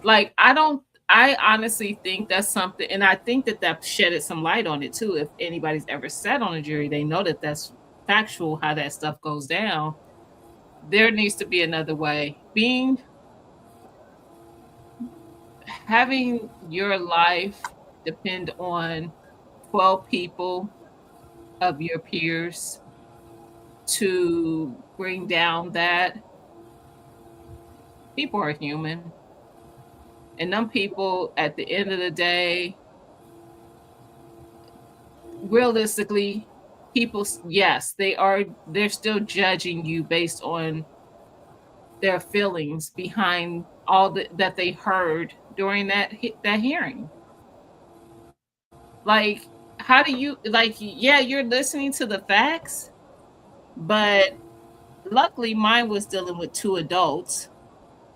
like I don't. I honestly think that's something, and I think that shedded some light on it too. If anybody's ever sat on a jury, they know that that's factual how that stuff goes down. There needs to be another way. Having your life depend on 12 people of your peers to bring down that, people are human. And them people at the end of the day, realistically, people, yes, they're still judging you based on their feelings behind that they heard during that hearing. Like, how do you, like, yeah, you're listening to the facts, but luckily mine was dealing with two adults.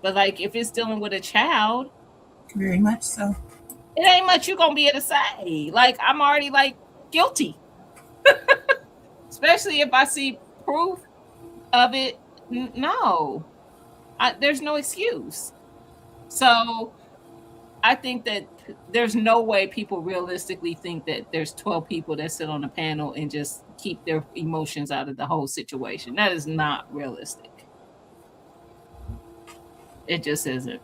But like, if it's dealing with a child, Very much so. it ain't much you gonna be able to say. Like, I'm already like guilty, especially if I see proof of it. No, there's no excuse. So I think that there's no way people realistically think that there's 12 people that sit on a panel and just keep their emotions out of the whole situation. That is not realistic. It just isn't.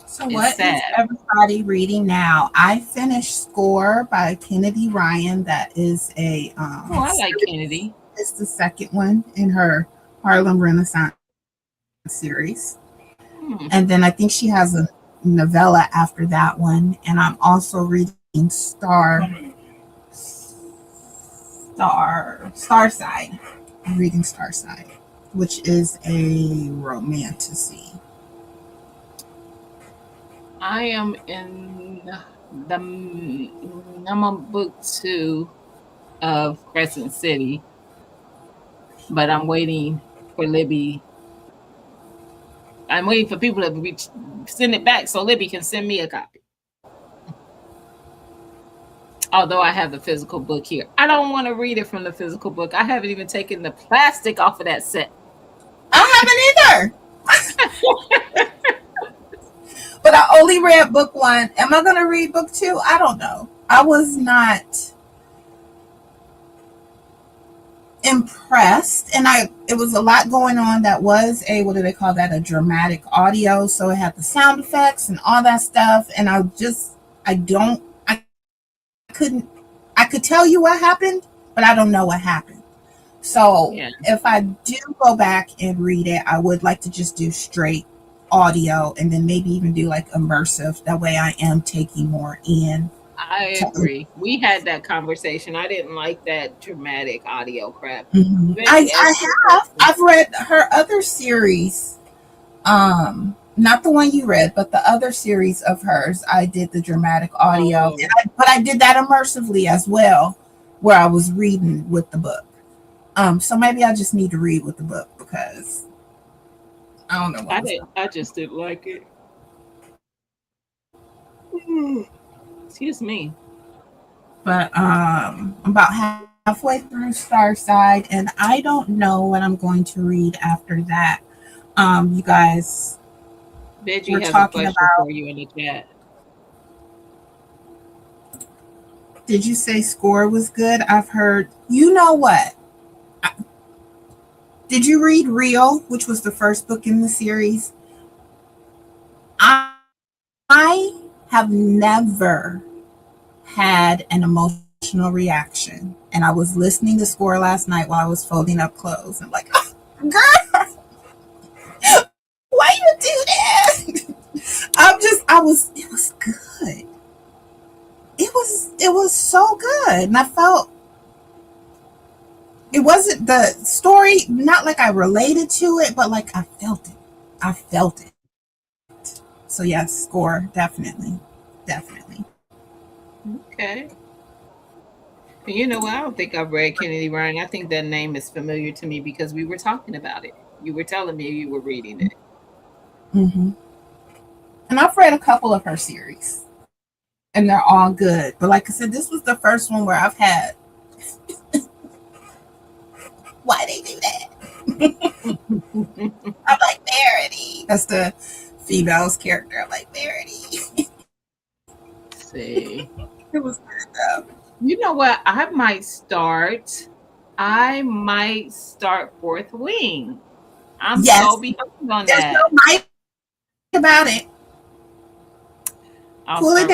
So It's what is sad. everybody reading now? I finished Score by Kennedy Ryan. That is a Oh, I like Kennedy. it's the second one in her Harlem Renaissance series. And then I think she has a novella after that one. And I'm also reading Starside. I'm reading Starside, which is a romantasy. I am in I'm on book 2 of Crescent City, but I'm waiting for Libby. I'm waiting for people to send it back so Libby can send me a copy. Although I have the physical book here, I don't want to read it from the physical book. I haven't even taken the plastic off of that set. I haven't either. But I only read book 1. Am I going to read book 2? I don't know. I was not impressed, and it was a lot going on that was what do they call that, a dramatic audio, so it had the sound effects and all that stuff, and I could tell you what happened, but I don't know what happened. So if I do go back and read it, I would like to just do straight audio and then maybe even do like immersive, that way I am taking more in. I agree. We had that conversation. I didn't like that dramatic audio crap. I've read her other series, not the one you read, but the other series of hers. I did the dramatic audio, but I did that immersively as well, where I was reading with the book. So maybe I just need to read with the book because I don't know. I just didn't like it. Excuse me. But I'm about halfway through Starside, and I don't know what I'm going to read after that. You guys, Veggie has a question for you in the chat. Did you say Score was good? I've heard. You know what? Did you read Real, which was the first book in the series? I have never had an emotional reaction, and I was listening to Score last night while I was folding up clothes. I'm like, oh, girl, why you do that? It was good. It was so good, and I felt it wasn't the story, not like I related to it, but like I felt it. So yes, Score, definitely. Okay. You know what? I don't think I've read Kennedy Ryan. I think that name is familiar to me because we were talking about it. You were telling me you were reading it. Mm-hmm. And I've read a couple of her series, and they're all good. But like I said, this was the first one where I've had. Why they do that? I'm like, Verity. That's the female's character. I'm like, Verity. See. It was good though. You know what? I might start Fourth Wing. I'm so behind on There's that. no mic about it. Pull it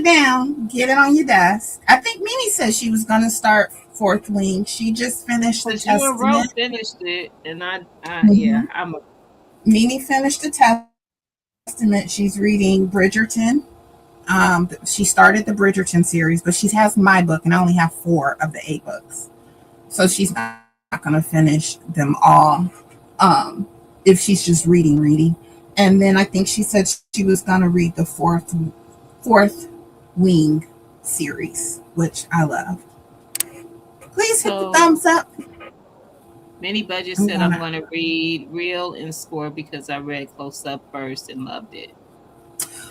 down. Get it on your desk. I think Mimi said she was going to start Fourth Wing. She just finished the Testament. Finished it, and Mimi finished the Testament. She's reading Bridgerton. She started the Bridgerton series, but she has my book, and I only have 4 of the 8 books, so she's not going to finish them all. If she's just reading, and then I think she said she was going to read the fourth Wing series, which I love. Please hit the thumbs up. Mini Budget said I'm going to read Real and Score because I read Close Up first and loved it.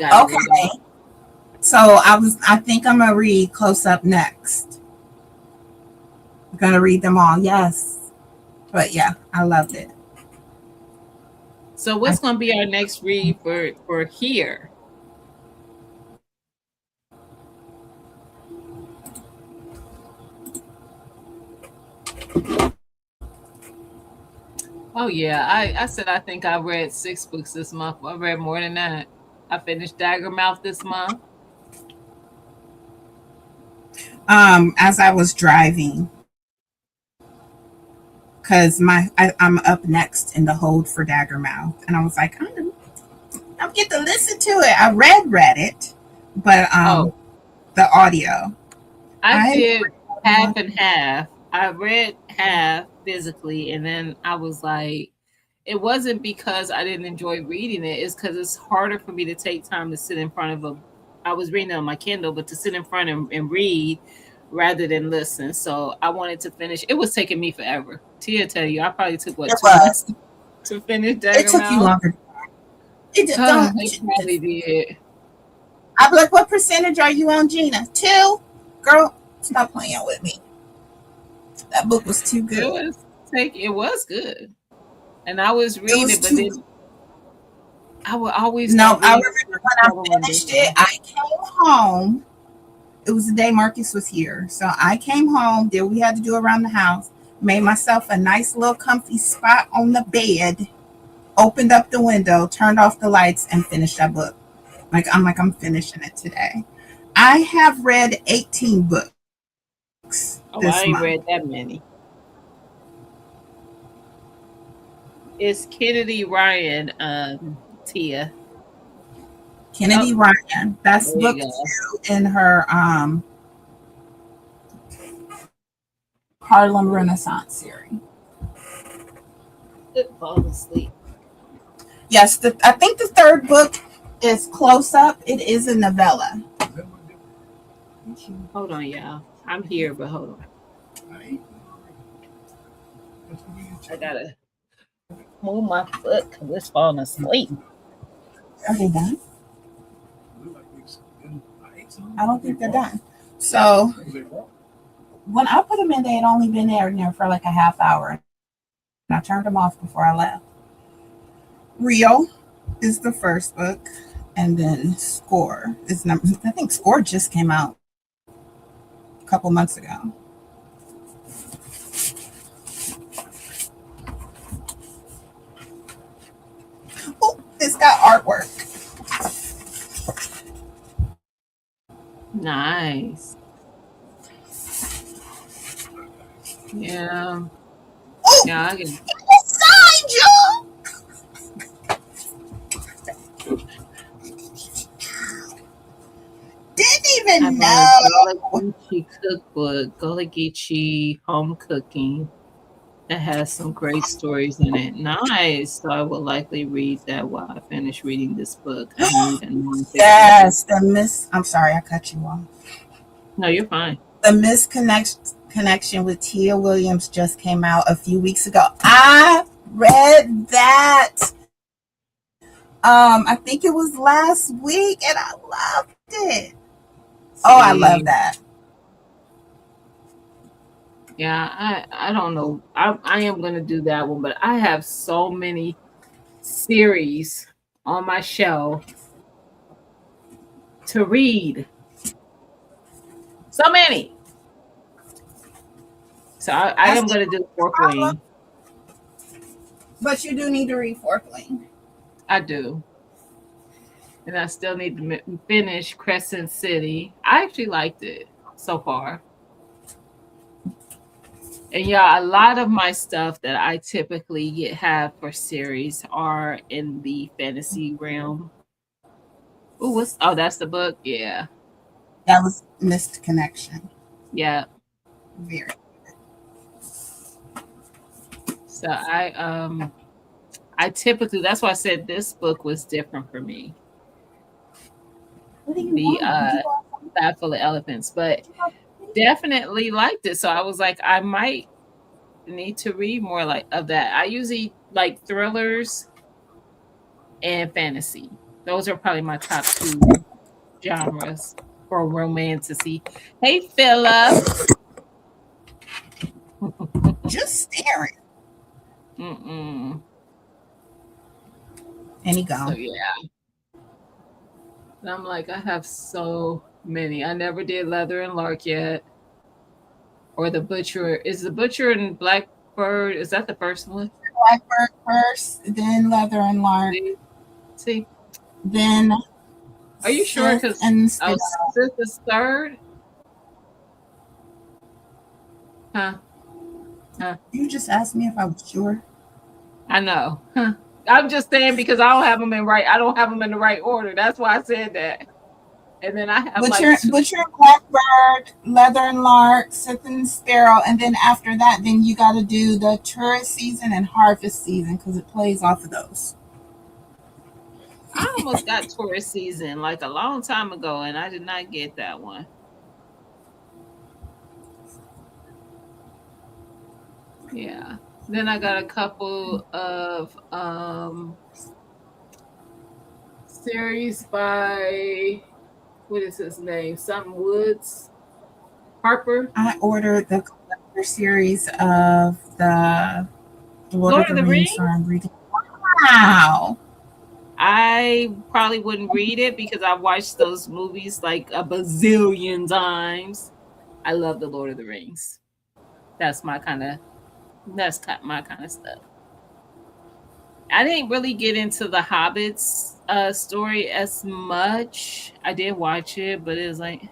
Okay. So I think I'm gonna read Close Up next. I'm gonna read them all, yes. But yeah, I loved it. So what's going to be our next read for here? Oh yeah, I said I think I read 6 books this month. I read more than that. I finished Daggermouth this month. As I was driving, because I'm up next in the hold for Daggermouth, and I was like, I'm get to listen to it. I read it, but the audio. I did half and half. I read half physically, and then I was like, it wasn't because I didn't enjoy reading it. It's because it's harder for me to take time to sit in front of I was reading on my Kindle, but to sit in front and read rather than listen. So I wanted to finish. It was taking me forever. Tia tell you, I probably took 2 months to finish Daggermouth. It took you longer. It probably did. I'm like, what percentage are you on, Gina? 2? Girl, stop playing with me. That book was too good. It was good. And I was reading it, but then I would always I remember when I finished it, I came home. It was the day Marcus was here. So I came home, did what we had to do around the house, made myself a nice little comfy spot on the bed, opened up the window, turned off the lights, and finished that book. I'm finishing it today. I have read 18 books. I ain't read that many. It's Kennedy Ryan, Tia. Kennedy Ryan. That's book 2 in her Harlem Renaissance series. Good fall asleep. Yes, I think the 3rd book is Close Up. It is a novella. Hold on, y'all. I'm here, but hold on. I gotta move my foot because it's falling asleep. Are they done? I don't think they're done. So when I put them in, they had only been there for like a half hour. And I turned them off before I left. Rio is the first book. And then Score is number. I think Score just came out a couple months ago. Oh, it's got artwork. Nice. Yeah. Oh, yeah, I can. Sign, Joe. Didn't even know. Gullah Geechee cookbook, Gullah Geechee home cooking. That has some great stories in it. Nice. So I will likely read that while I finish reading this book. Yes, I'm sorry, I cut you off. No, you're fine. The Misconnection with Tia Williams just came out a few weeks ago. I read that. I think it was last week, and I loved it. Oh, I love that. Yeah, I don't know. I am going to do that one, but I have so many series on my shelf to read. So many. So I am going to do Fourth Wing. But you do need to read Fourth Wing. I do. And I still need to finish Crescent City. I actually liked it so far. And yeah, a lot of my stuff that I typically have for series are in the fantasy realm. Oh, that's the book? Yeah. That was Missed Connection. Yeah. Very good. So I typically, that's why I said this book was different for me. The Bag Full of Elephants, but definitely liked it. So I was like, I might need to read more of that. I usually like thrillers and fantasy. Those are probably my top 2 genres for romantasy. Hey, Philip. Just staring. And he So gone. yeah. And I'm like, I have so many. I never did Leather and Lark yet. Or the Butcher. Is the Butcher and Blackbird? Is that the first one? Blackbird first, then Leather and Lark, See, then are you sure? Sith Because and Sparrow. Sith is third. Huh? You just asked me if I was sure. I know. Huh. I'm just saying because I don't have them in right. I don't have them in the right order. That's why I said that. And then I have Butcher, like two. Butcher and Blackbird, Leather and Lark, Sith and Sparrow, and then after that, then you got to do the tourist season and harvest season because it plays off of those. I almost got tourist season like a long time ago, and I did not get that one. Yeah. Then I got a couple of series by what is his name? Something Woods. Harper. I ordered the collector series of the Lord of the Rings, so I'm reading. Wow. I probably wouldn't read it because I've watched those movies like a bazillion times. I love the Lord of the Rings. That's my kind of stuff. I didn't really get into the Hobbit's story as much. I did watch it, but it was like,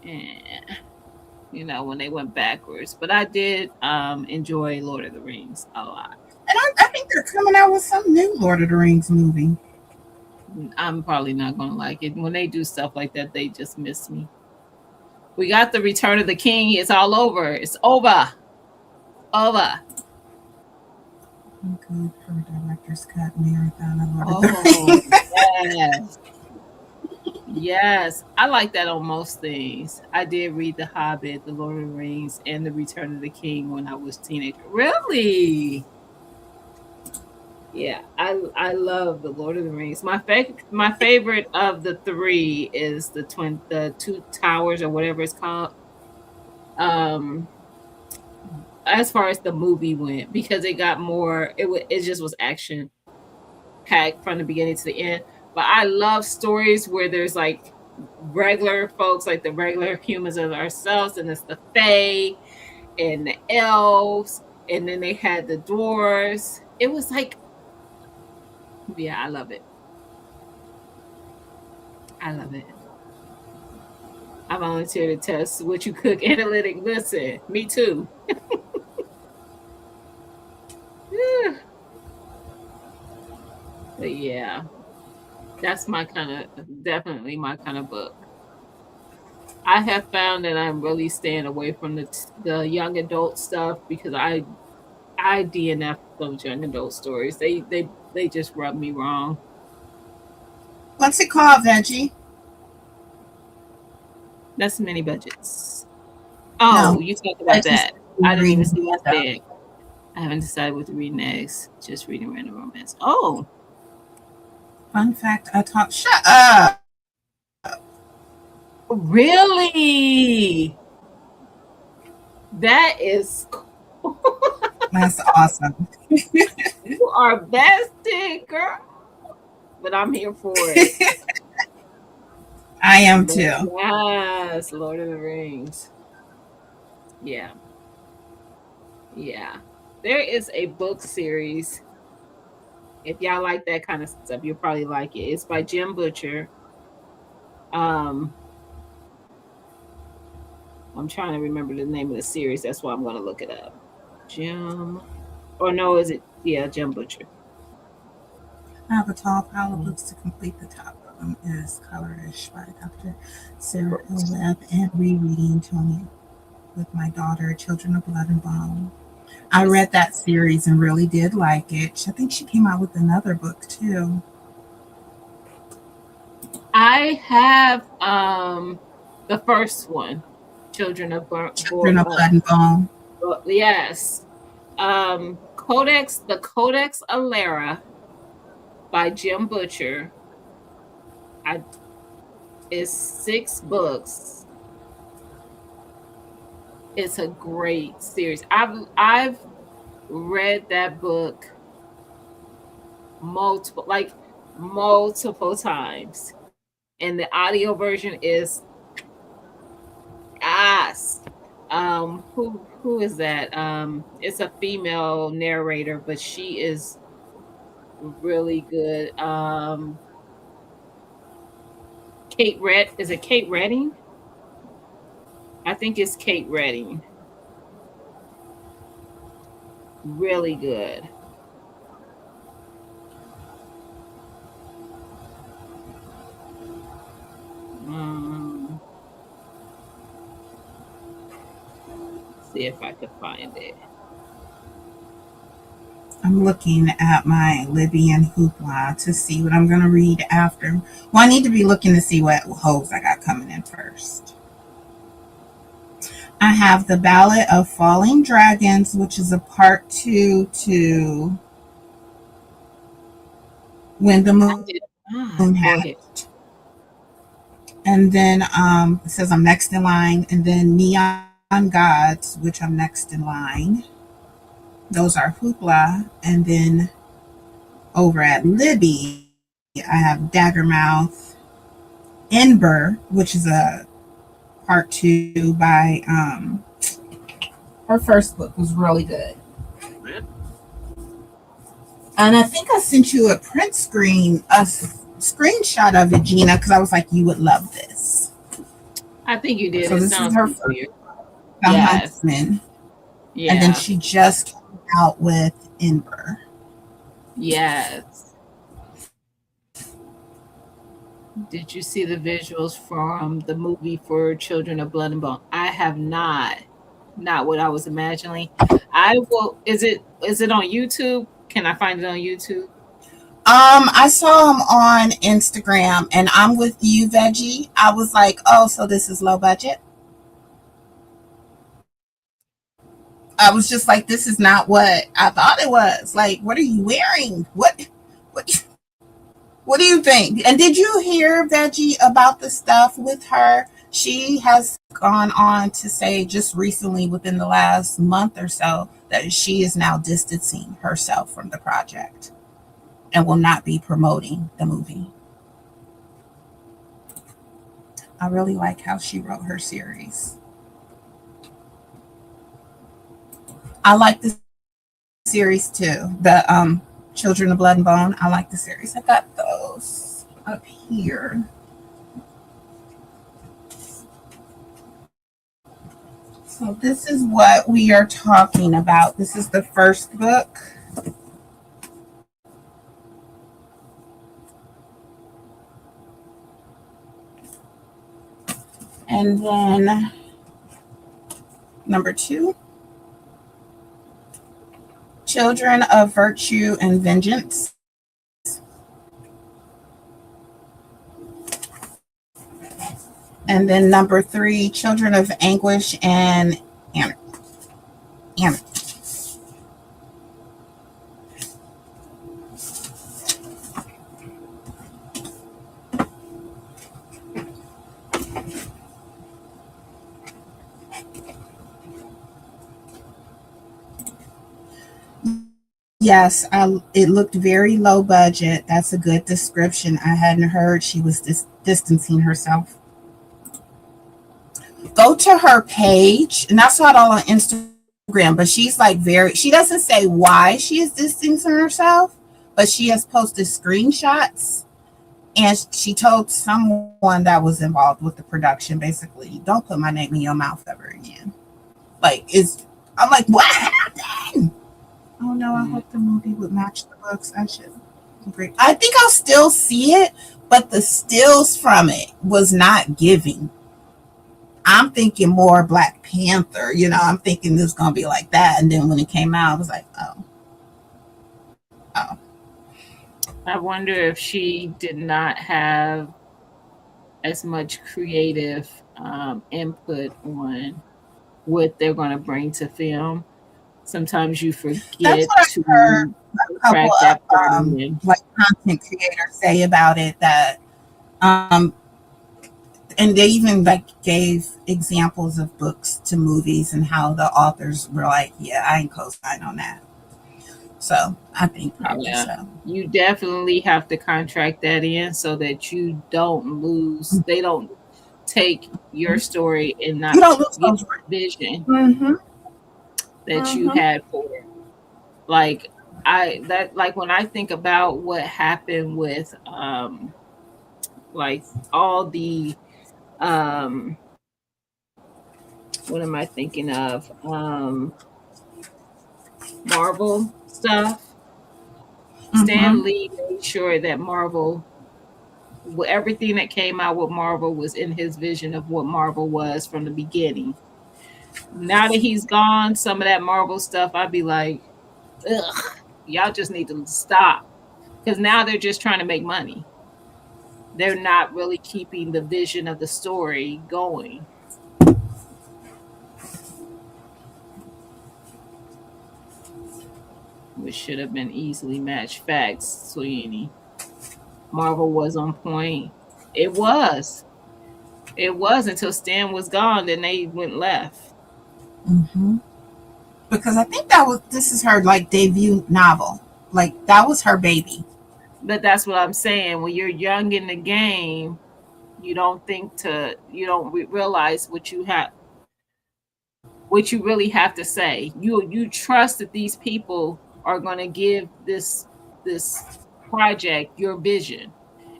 when they went backwards. But I did enjoy Lord of the Rings a lot. And I think they're coming out with some new Lord of the Rings movie. I'm probably not going to like it. When they do stuff like that, they just miss me. We got the Return of the King. It's all over. It's over. Over. Good for director's cut marathon of Lord of the Rings. Yes. Yes. I like that on most things. I did read The Hobbit, The Lord of the Rings, and The Return of the King when I was a teenager. Really? Yeah, I love the Lord of the Rings. My favorite of the three is the Two Towers or whatever it's called. As far as the movie went, because it got more, it just was action packed from the beginning to the end. But I love stories where there's like regular folks, like the regular humans of ourselves, and it's the Fae and the elves, and then they had the dwarves. It was like, yeah, I love it. I love it. I volunteer to test what you cook analytic. Listen, me too. But yeah, that's definitely my kind of book. I have found that I'm really staying away from the young adult stuff because I DNF those young adult stories. They just rub me wrong. What's it called, Veggie? That's many budgets. Oh, no, you talked about that. I didn't even see what's big. I haven't decided what to read next. Just reading random romance. Oh. Fun fact, shut up. Really? That is cool. That's awesome. You are bested, girl. But I'm here for it. I am too. Yes, Lord of the Rings. Yeah. Yeah. There is a book series. If y'all like that kind of stuff, you'll probably like it. It's by Jim Butcher. I'm trying to remember the name of the series. That's why I'm going to look it up. Jim Butcher. I have a tall pile of books to complete. The top of them is Colorish by Dr. Sarah L. Webb and Rereading Tony with my daughter, Children of Blood and Bone. I read that series and really did like it. I think she came out with another book too. I have the first one, Children of Blood and Bone. Yes. The Codex Alera by Jim Butcher. Is 6 books. It's a great series. I've read that book multiple times. And the audio version is ass. Who is that? It's a female narrator, but she is really good. Is it Kate Redding? I think it's Kate Redding. Really good. Um, see if I could find it. I'm looking at my Libby and Hoopla to see what I'm going to read after. Well, I need to be looking to see what hoes I got coming in first. I have The Ballad of Falling Dragons, which is a part 2 to When the Moon Go Had. ahead. And then it says I'm next in line. And then Neon Gods, which I'm next in line. Those are Hoopla. And then over at Libby, I have Daggermouth, Ember, which is a part 2 by her first book was really good. And I think I sent you a print screen, screenshot of it, Gina, because I was like, you would love this. I think you did. So It this is sounds her familiar. The Yes. Huntsman. Yeah. And then she just came out with Ember. Yes. Did you see the visuals from the movie for Children of Blood and Bone? I have not. Not what I was imagining. I will. Is it on YouTube? Can I find it on YouTube? I saw him on Instagram, and I'm with you, Veggie. I was like, oh, so this is low budget. I was just like, this is not what I thought it was. Like, what are you wearing? What do you think? And did you hear, Veggie, about the stuff with her? She has gone on to say just recently, within the last month or so, that she is now distancing herself from the project and will not be promoting the movie. I really like how she wrote her series. I like the series too. The Children of Blood and Bone. I like the series. I got those up here. So this is what we are talking about. This is the first book. And then number 2. Children of Virtue and Vengeance. And then number 3, Children of Anguish and Anarchy. Yes, it looked very low budget. That's a good description. I hadn't heard she was distancing herself. Go to her page, and I saw it all on Instagram, but she's like she doesn't say why she is distancing herself, but she has posted screenshots, and she told someone that was involved with the production, basically, don't put my name in your mouth ever again. I'm like, what happened? Oh no, I hope the movie would match the books. I think I'll still see it, but the stills from it was not giving. I'm thinking more Black Panther, I'm thinking this is going to be like that. And then when it came out, I was like, oh. I wonder if she did not have as much creative input on what they're going to bring to film. Sometimes you forget to crack that part in. Like content creators say about it that and they even gave examples of books to movies and how the authors were like, yeah, I ain't co-sign on that. So I think probably Yeah. so. You definitely have to contract that in so that you don't lose. They don't take your story and not You don't lose give those. vision Mm-hmm. that you Mm-hmm. had for it. Like like when I think about what happened with like all the um what am I thinking of? Marvel stuff. Stan Mm-hmm. Lee made sure that everything that came out with Marvel was in his vision of what Marvel was from the beginning. Now that he's gone, some of that Marvel stuff, I'd be like, ugh, y'all just need to stop. Because now they're just trying to make money. They're not really keeping the vision of the story going, which should have been easily matched facts, Sweeney. Marvel was on point. It was. It was until Stan was gone, then they went left. Mm-hmm. Because I think this is her like debut novel. Like that was her baby. But that's what I'm saying. When you're young in the game, you don't realize what you really have to say. You trust that these people are going to give this project your vision,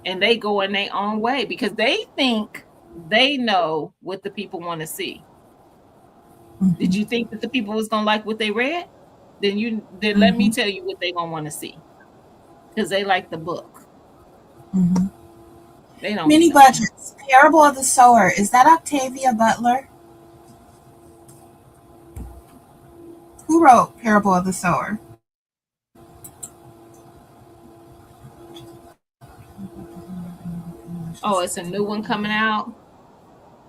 and they go in their own way because they think they know what the people want to see. Mm-hmm. Did you think that the people was gonna like what they read? Then let me Mm-hmm. tell you what they gonna want to see because they like the book. Mm-hmm. They don't Mini be knowing. budgets. Parable of the Sower. Is that Octavia Butler? Who wrote Parable of the Sower? Oh, it's a new one coming out.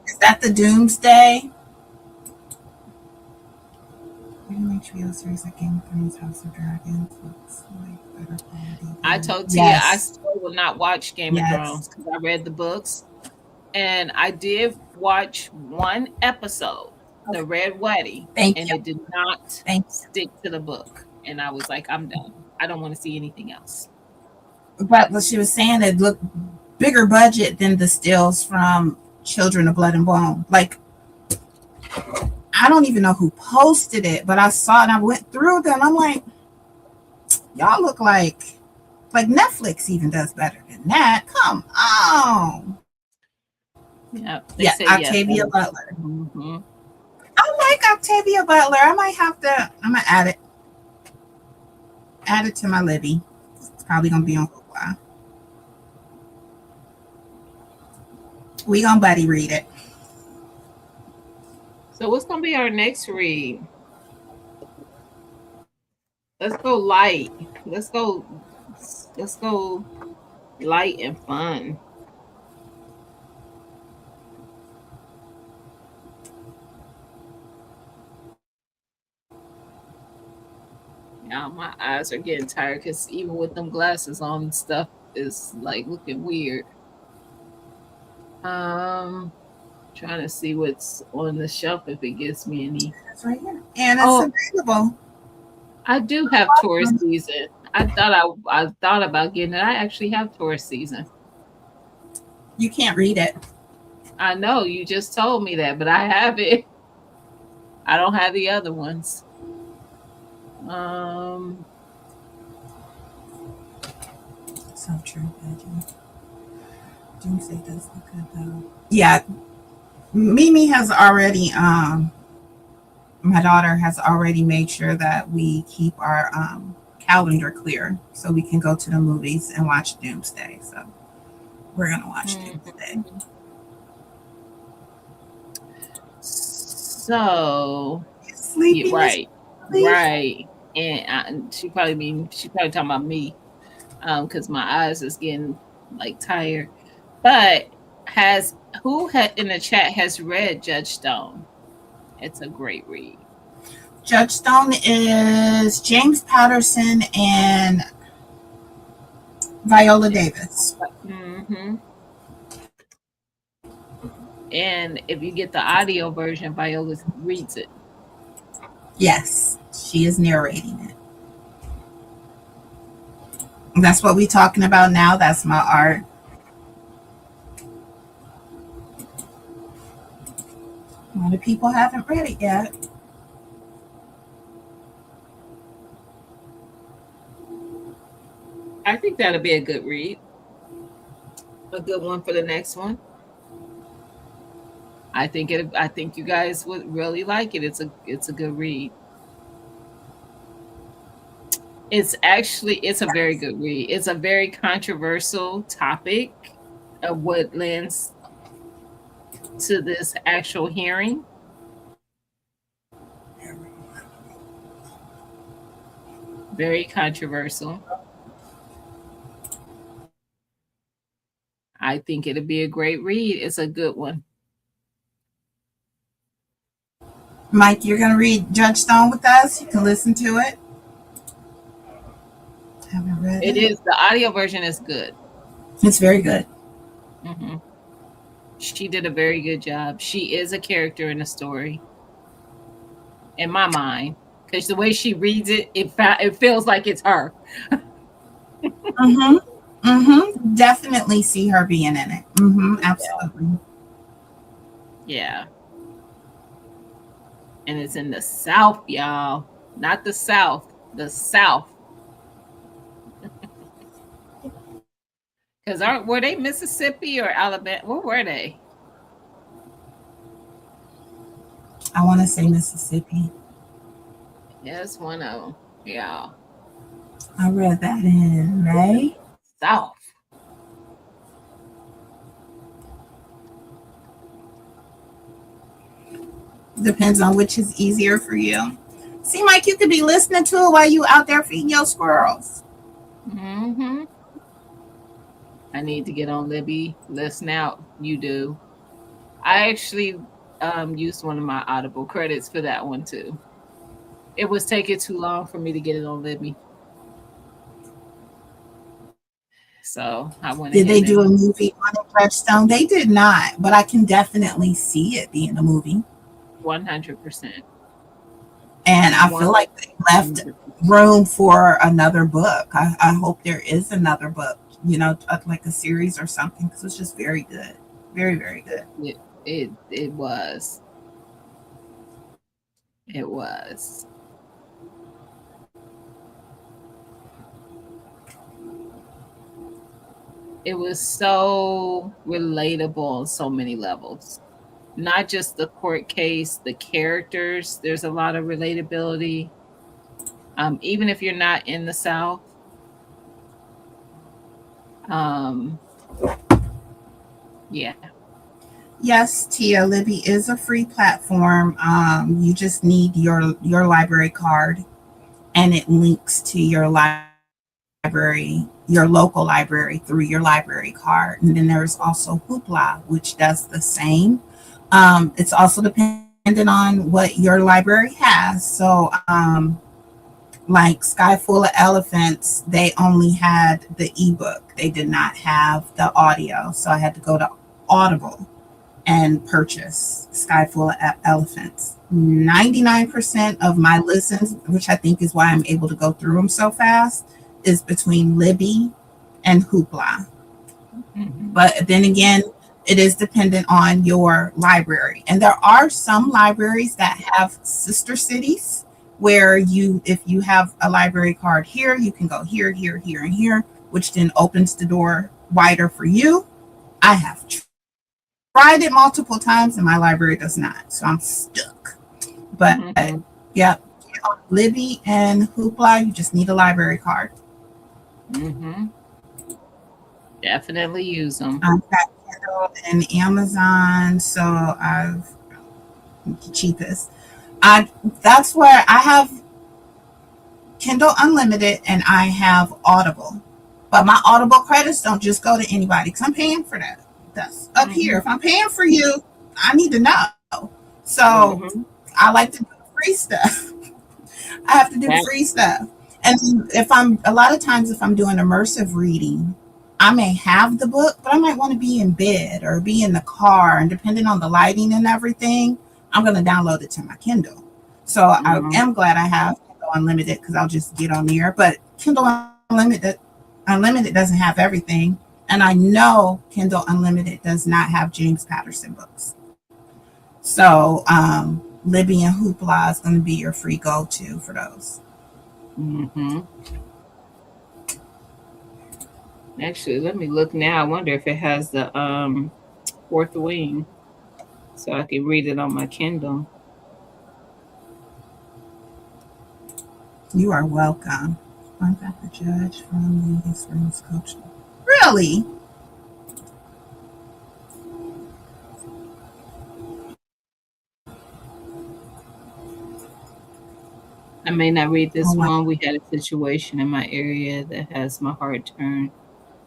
Is that the Doomsday? HBO series like Game of Thrones, House of Dragons looks like better quality. I told Tia I Yes. still will not watch Game of Yes. Thrones because I read the books, and I did watch one episode, The Red Wedding, Thank and you. it did not Thank you. stick to the book. And I was like, I'm done. I don't want to see anything else. But what she was saying, it looked bigger budget than the stills from Children of Blood and Bone. Like, I don't even know who posted it, but I saw it and I went through them. I'm like, y'all look like Netflix even does better than that. Come on. Yeah, Yeah, said Octavia yes. Butler. Mm-hmm. I like Octavia Butler. I'm gonna add it. Add it to my Libby. It's probably gonna be on for a while. We gonna buddy read it. So what's gonna be our next read? Let's go light. Let's go light and fun. Yeah, my eyes are getting tired because even with them glasses on, stuff is like looking weird. Trying to see what's on the shelf if it gives me any. It's right here, and it's available. I do have tourist season. I thought about getting it. I actually have tourist season. You can't read it. I know you just told me that, but I have it. I don't have the other ones. So true, Reggie. Doomsday does look good though. Yeah, Mimi has already. My daughter has already made sure that we keep our calendar clear so we can go to the movies and watch Doomsday. So we're gonna watch Doomsday. So Sleepy, right. And she probably talking about me, because my eyes is getting like tired. But who in the chat has read Judge Stone? It's a great read. Judge Stone is James Patterson and Viola Davis. Mm-hmm. And if you get the audio version, Viola reads it. Yes, she is narrating it. That's what we talking about now. That's my art. A lot of people haven't read it yet. I think that'll be a good read. A good one for the next one. I think you guys would really like it. It's a good read. It's a very good read. It's a very controversial topic of what lends to this actual hearing. Very controversial. I think it'll be a great read. It's a good one. Mike, you're going to read Judge Stone with us. You can listen to it. Haven't read it. It is. The audio version is good. It's very good. Hmm. She did a very good job. She is a character in the story, in my mind, because the way she reads it, it feels like it's her. Mm-hmm. Mm-hmm. Definitely see her being in it. Mm-hmm. Absolutely. Yeah. And it's in the South, y'all. Not the South. The South. Because were they Mississippi or Alabama? Where were they? I want to say Mississippi. Yeah, it's one of them. Yeah. I read that in May. South. Depends on which is easier for you. Seem like you could be listening to it while you out there feeding your squirrels. Mm-hmm. I need to get on Libby. Listen out. You do. I actually used one of my Audible credits for that one too. It was taking too long for me to get it on Libby. So I went Did they ahead do a and movie on it, Redstone? They did not, but I can definitely see it being a movie. 100%. And I feel like they left 100%. room for another book. I hope there is another book, like a series or something, because it's just very good. Very, very good. It was. It was. It was so relatable on so many levels. Not just the court case, the characters. There's a lot of relatability. Even if you're not in the South. Yeah. Yes, Tia, Libby is a free platform. You just need your library card, and it links to your library, your local library, through your library card. And then there's also Hoopla, which does the same. It's also dependent on what your library has. So, like Sky Full of Elephants, they only had the ebook. They did not have the audio. So I had to go to Audible and purchase Sky Full of Elephants. 99% of my listens, which I think is why I'm able to go through them so fast, is between Libby and Hoopla. Mm-hmm. But then again, it is dependent on your library. And there are some libraries that have sister cities where if you have a library card here, you can go here, here, here, and here, which then opens the door wider for you. I have tried it multiple times and my library does not. So I'm stuck. But yeah, Libby and Hoopla, you just need a library card. Mm-hmm. Definitely use them. I've got Kindle and Amazon, so I've the cheapest. That's where I have Kindle Unlimited and I have Audible. But my Audible credits don't just go to anybody because I'm paying for that. That's up here. If I'm paying for you, I need to know. So I like to do free stuff. I have to do free stuff. And if I'm doing immersive reading, I may have the book, but I might want to be in bed or be in the car. And depending on the lighting and everything, I'm going to download it to my Kindle. So I am glad I have Kindle Unlimited because I'll just get on there. But Kindle Unlimited Unlimited doesn't have everything. And I know Kindle Unlimited does not have James Patterson books. So Libby and Hoopla is going to be your free go-to for those. Mm-hmm. Actually, let me look now. I wonder if it has the Fourth Wing, so I can read it on my Kindle. You are welcome. I'm back the judge from the experience coach. Really? I may not read this Oh, wow. one. We had a situation in my area that has my heart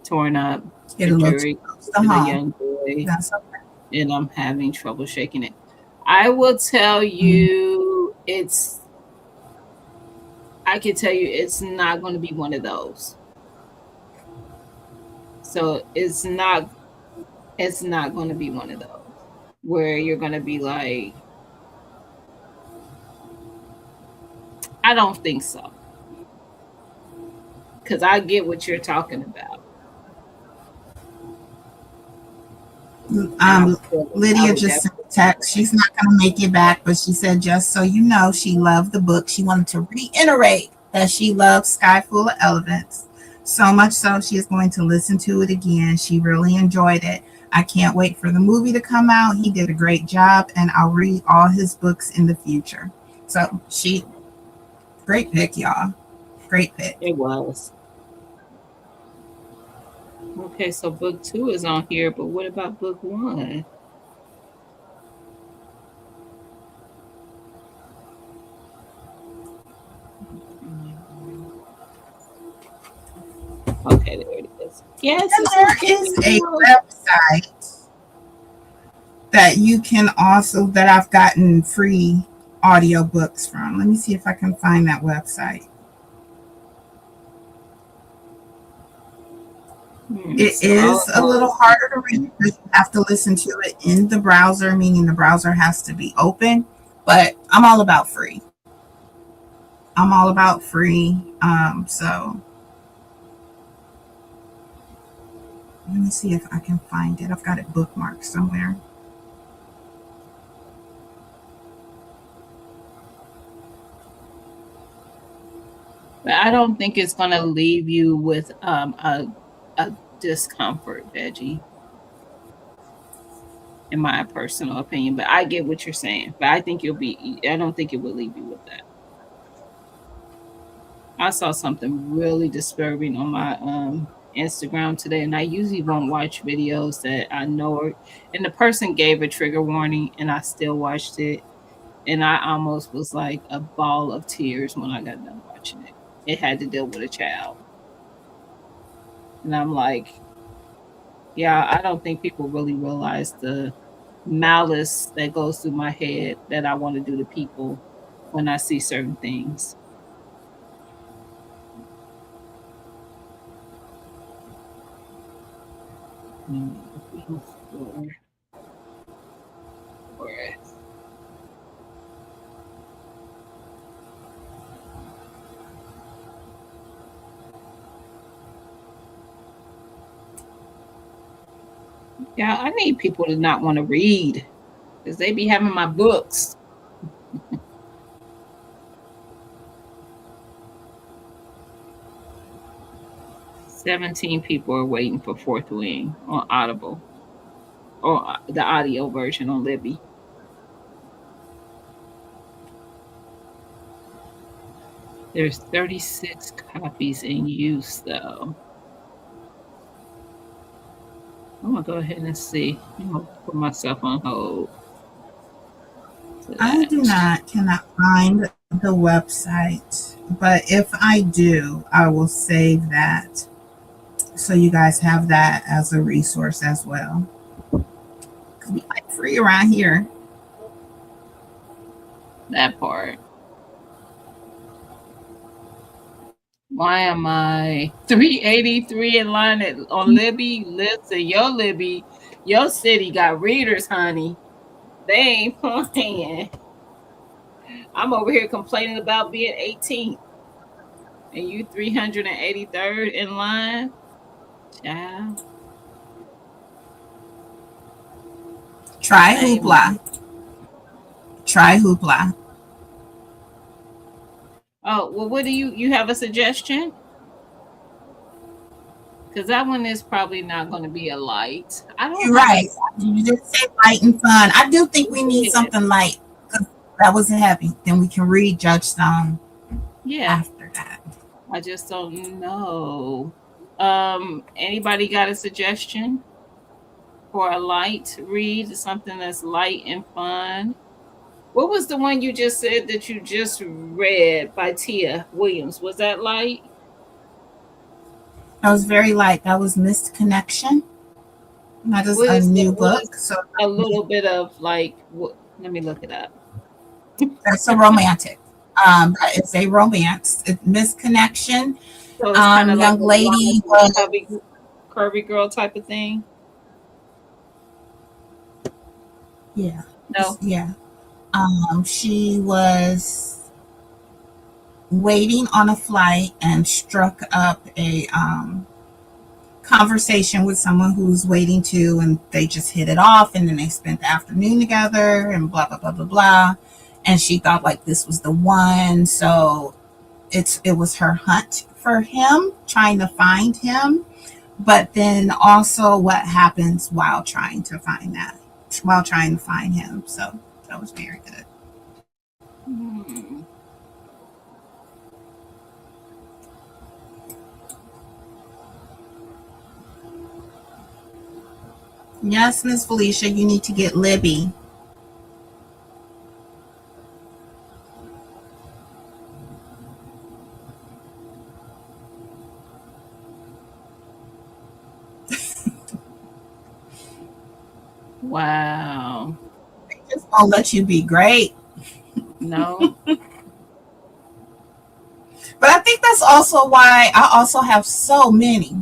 torn up. Get a little Injury close to to the home. young boy, That's okay. and I'm having trouble shaking it. I will tell you, I can tell you it's not going to be one of those. So it's not going to be one of those where you're going to be like, I don't think so. Because I get what you're talking about. Lydia just sent a text. She's not going to make it back, but she said, just so you know, she loved the book. She wanted to reiterate that she loved Sky Full of Elephants. So much so, she is going to listen to it again. She really enjoyed it. I can't wait for the movie to come out. He did a great job, and I'll read all his books in the future. So great pick, y'all. Great pick. It was. Okay, so book 2 is on here, but what about book 1? Okay, there it is. Yes, and there is a website that you can also, that I've gotten free audiobooks from. Let me see if I can find that website. It is a little harder to read because you have to listen to it in the browser, meaning the browser has to be open. But I'm all about free. So let me see if I can find it. I've got it bookmarked somewhere. But I don't think it's going to leave you with a discomfort, Veggie, in my personal opinion. But I get what you're saying. But I don't think it will leave you with that. I saw something really disturbing on my Instagram today, and I usually won't watch videos that I know and the person gave a trigger warning, and I still watched it, and I almost was like a ball of tears when I got done watching it. It had to deal with a child, and I'm like, yeah, I don't think people really realize the malice that goes through my head that I want to do to people when I see certain things. Yeah, I need people to not want to read because they be having my books. $17 people are waiting for Fourth Wing on Audible or the audio version on Libby. There's 36 copies in use, though. I'm going to go ahead and see. I'm going to put myself on hold. I cannot find the website, but if I do, I will save that so you guys have that as a resource as well. Because we like free around here. That part. Why am I 383 in line on Libby? Listen, your city got readers, honey. They ain't playing. I'm over here complaining about being 18. And you 383rd in line? Child. Try Shame. Hoopla. Try Hoopla. Oh, well, what do you have a suggestion? Because that one is probably not going to be a light. I don't You're have right. You did say light and fun. I do think we need Yeah. something light. 'Cause that wasn't heavy. Then we can read Judge Stone Yeah, after that. I just don't know. Anybody got a suggestion for a light read? Something that's light and fun. What was the one you just said that you just read by Tia Williams? Was that light? That was very light. That was Missed Connection. That is What a is new what is book. So a little bit of like what? Let me look it up. that's a romantic. That is a romance. It's Missed Connection. So it's kind of like Young a lady blonde, was, curvy girl type of thing. yeah, No. yeah. She was waiting on a flight and struck up a conversation with someone who's waiting to, and they just hit it off, and then they spent the afternoon together, and blah blah blah blah blah. And she thought like this was the one, so it was her hunt for him, trying to find him, but then also what happens while trying to find him. So that was very good. Hmm. Yes, Miss Felicia, you need to get Libby. Wow. Just won't let you be great. No. But I think that's also why I also have so many.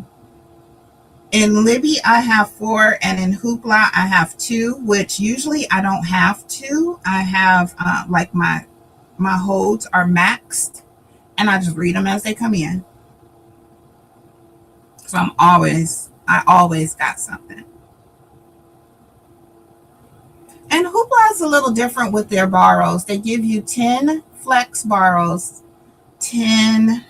In Libby, I have 4, and in Hoopla, I have 2, which usually I don't have 2. I have like my holds are maxed, and I just read them as they come in. So I always got something. And Hoopla is a little different with their borrows. They give you 10 flex borrows, 10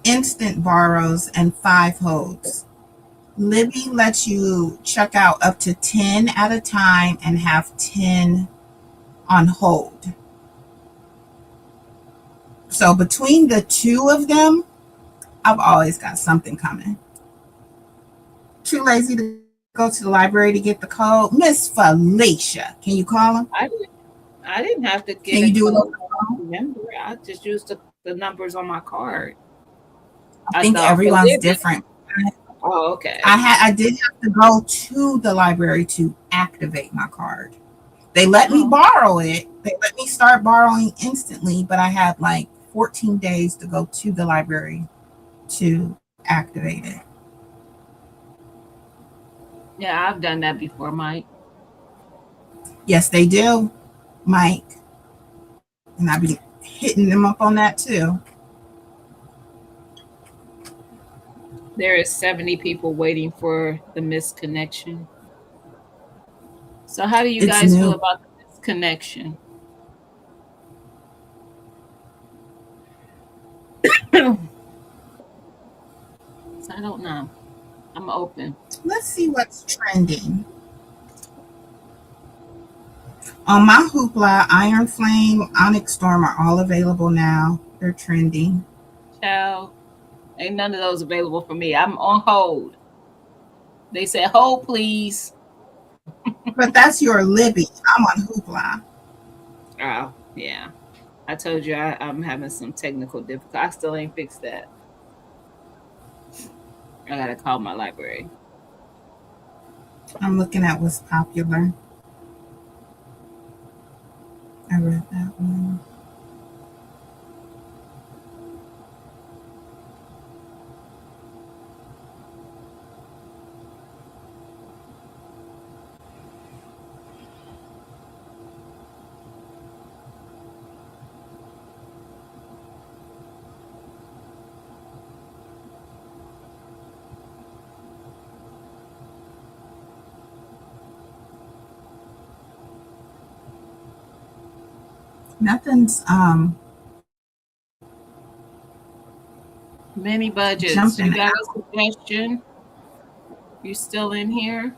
instant borrows, and 5 holds. Libby lets you check out up to 10 at a time and have 10 on hold. So between the 2 of them, I've always got something coming. Too lazy to go to the library to get the code. Miss Felicia, can you call them? I didn't have to get Can a you do it over code. the phone? Remember, I just used the numbers on my card. I think thought for everyone's Libby. different. Oh, okay. I did have to go to the library to activate my card. They let me borrow it. They let me start borrowing instantly, but I had like 14 days to go to the library to activate it. Yeah, I've done that before, Mike. Yes, they do, Mike. And I be hitting them up on that too. There is 70 people waiting for the missed connection. So how do you It's guys feel new. about the missed connection? So I don't know. I'm open. Let's see what's trending. On my Hoopla, Iron Flame, Onyx Storm are all available now. They're trending. Child, ain't none of those available for me. I'm on hold. They said hold, please. But that's your Libby. I'm on Hoopla. Oh, yeah. I told you I'm having some technical difficulty. I still ain't fixed that. I gotta call my library. I'm looking at what's popular. I read that one. Nothing's Many budgets. You jumping got out. a suggestion? You still in here?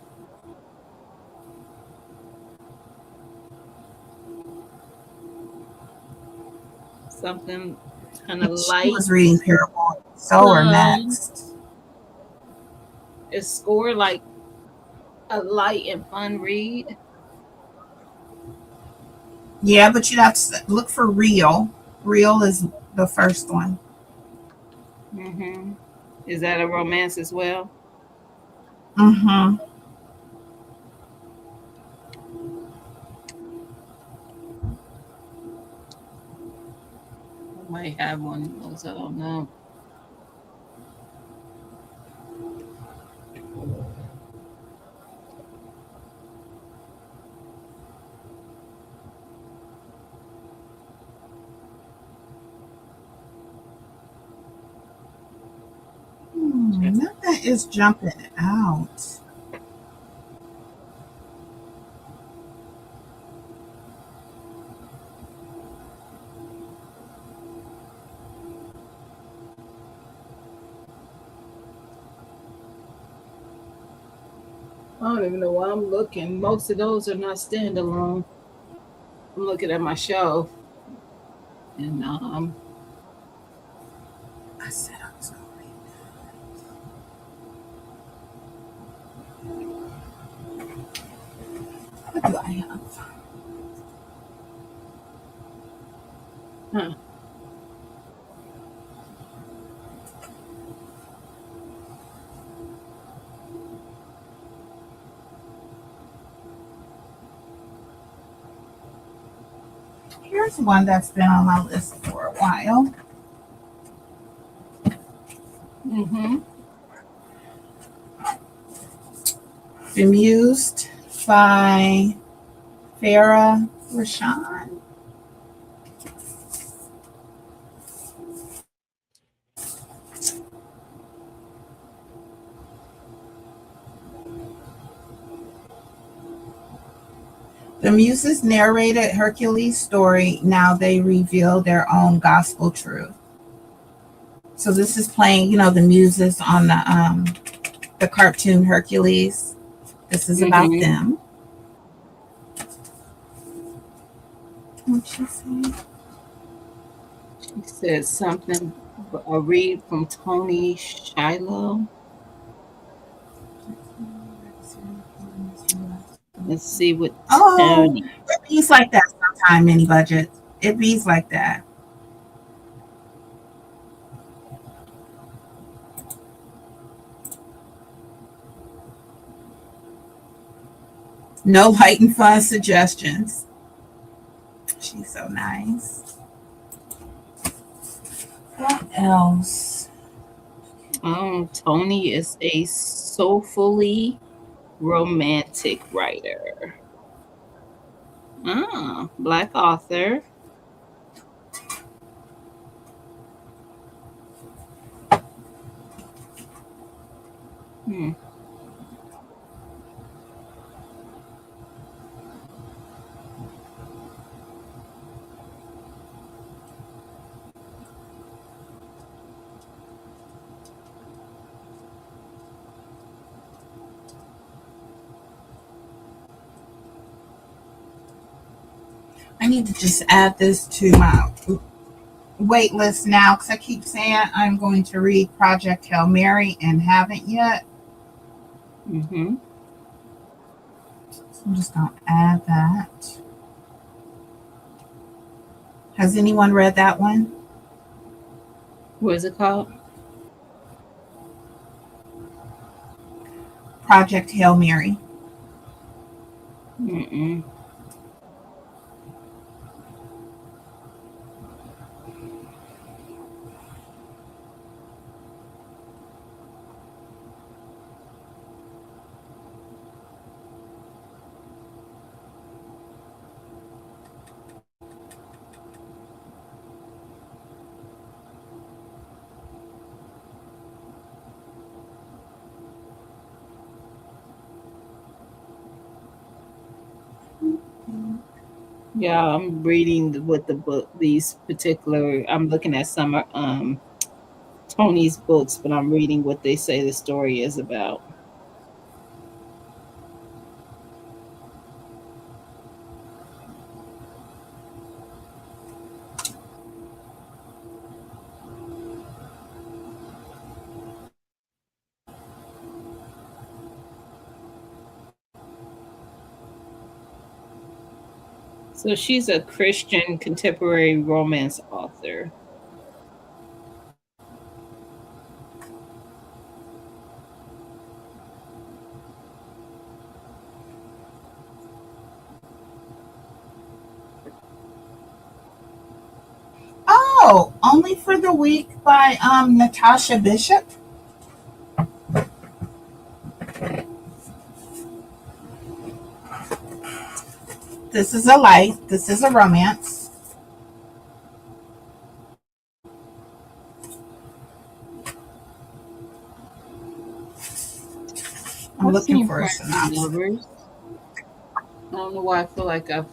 Something kind of She light, was reading Parable of Sower fun. next. Is Score like a light and fun read? Yeah, but you'd have to look for Real. Real is the first one. Mm-hmm. Is that a romance as well? Mm-hmm. I might have one of those. I don't know. Nothing is jumping out. I don't even know why I'm looking. Most of those are not standalone. I'm looking at my shelf, and I said I was going to read that. What do I have? huh. Here's one that's been on my list for a while. Mm-hmm. Bemused by Farah Rashan. The Muses narrated Hercules' story. Now they reveal their own gospel truth. So this is playing, the Muses on the cartoon Hercules. This is about Mm-hmm. them. What'd she say? She said something. A read from Tony Shiloh. Let's see what Oh, Tony. it beats like that sometimes, mini budget. It beats like that. No light and fun suggestions. She's so nice. What else? Tony is a soulfully romantic writer. Black author. Hmm. I need to just add this to my wait list now because I keep saying I'm going to read Project Hail Mary and haven't yet. Mm-hmm. So I'm just going to add that. Has anyone read that one? What is it called? Project Hail Mary. Mm-mm. Yeah, I'm reading with the book these particular. I'm looking at some Tony's books, but I'm reading what they say the story is about. So she's a Christian contemporary romance author. Oh, Only for the Week by Natasha Bishop. This is a life. This is a romance. I'm I've looking seen for a Friends and synopsis. Lovers. I don't know why I feel like I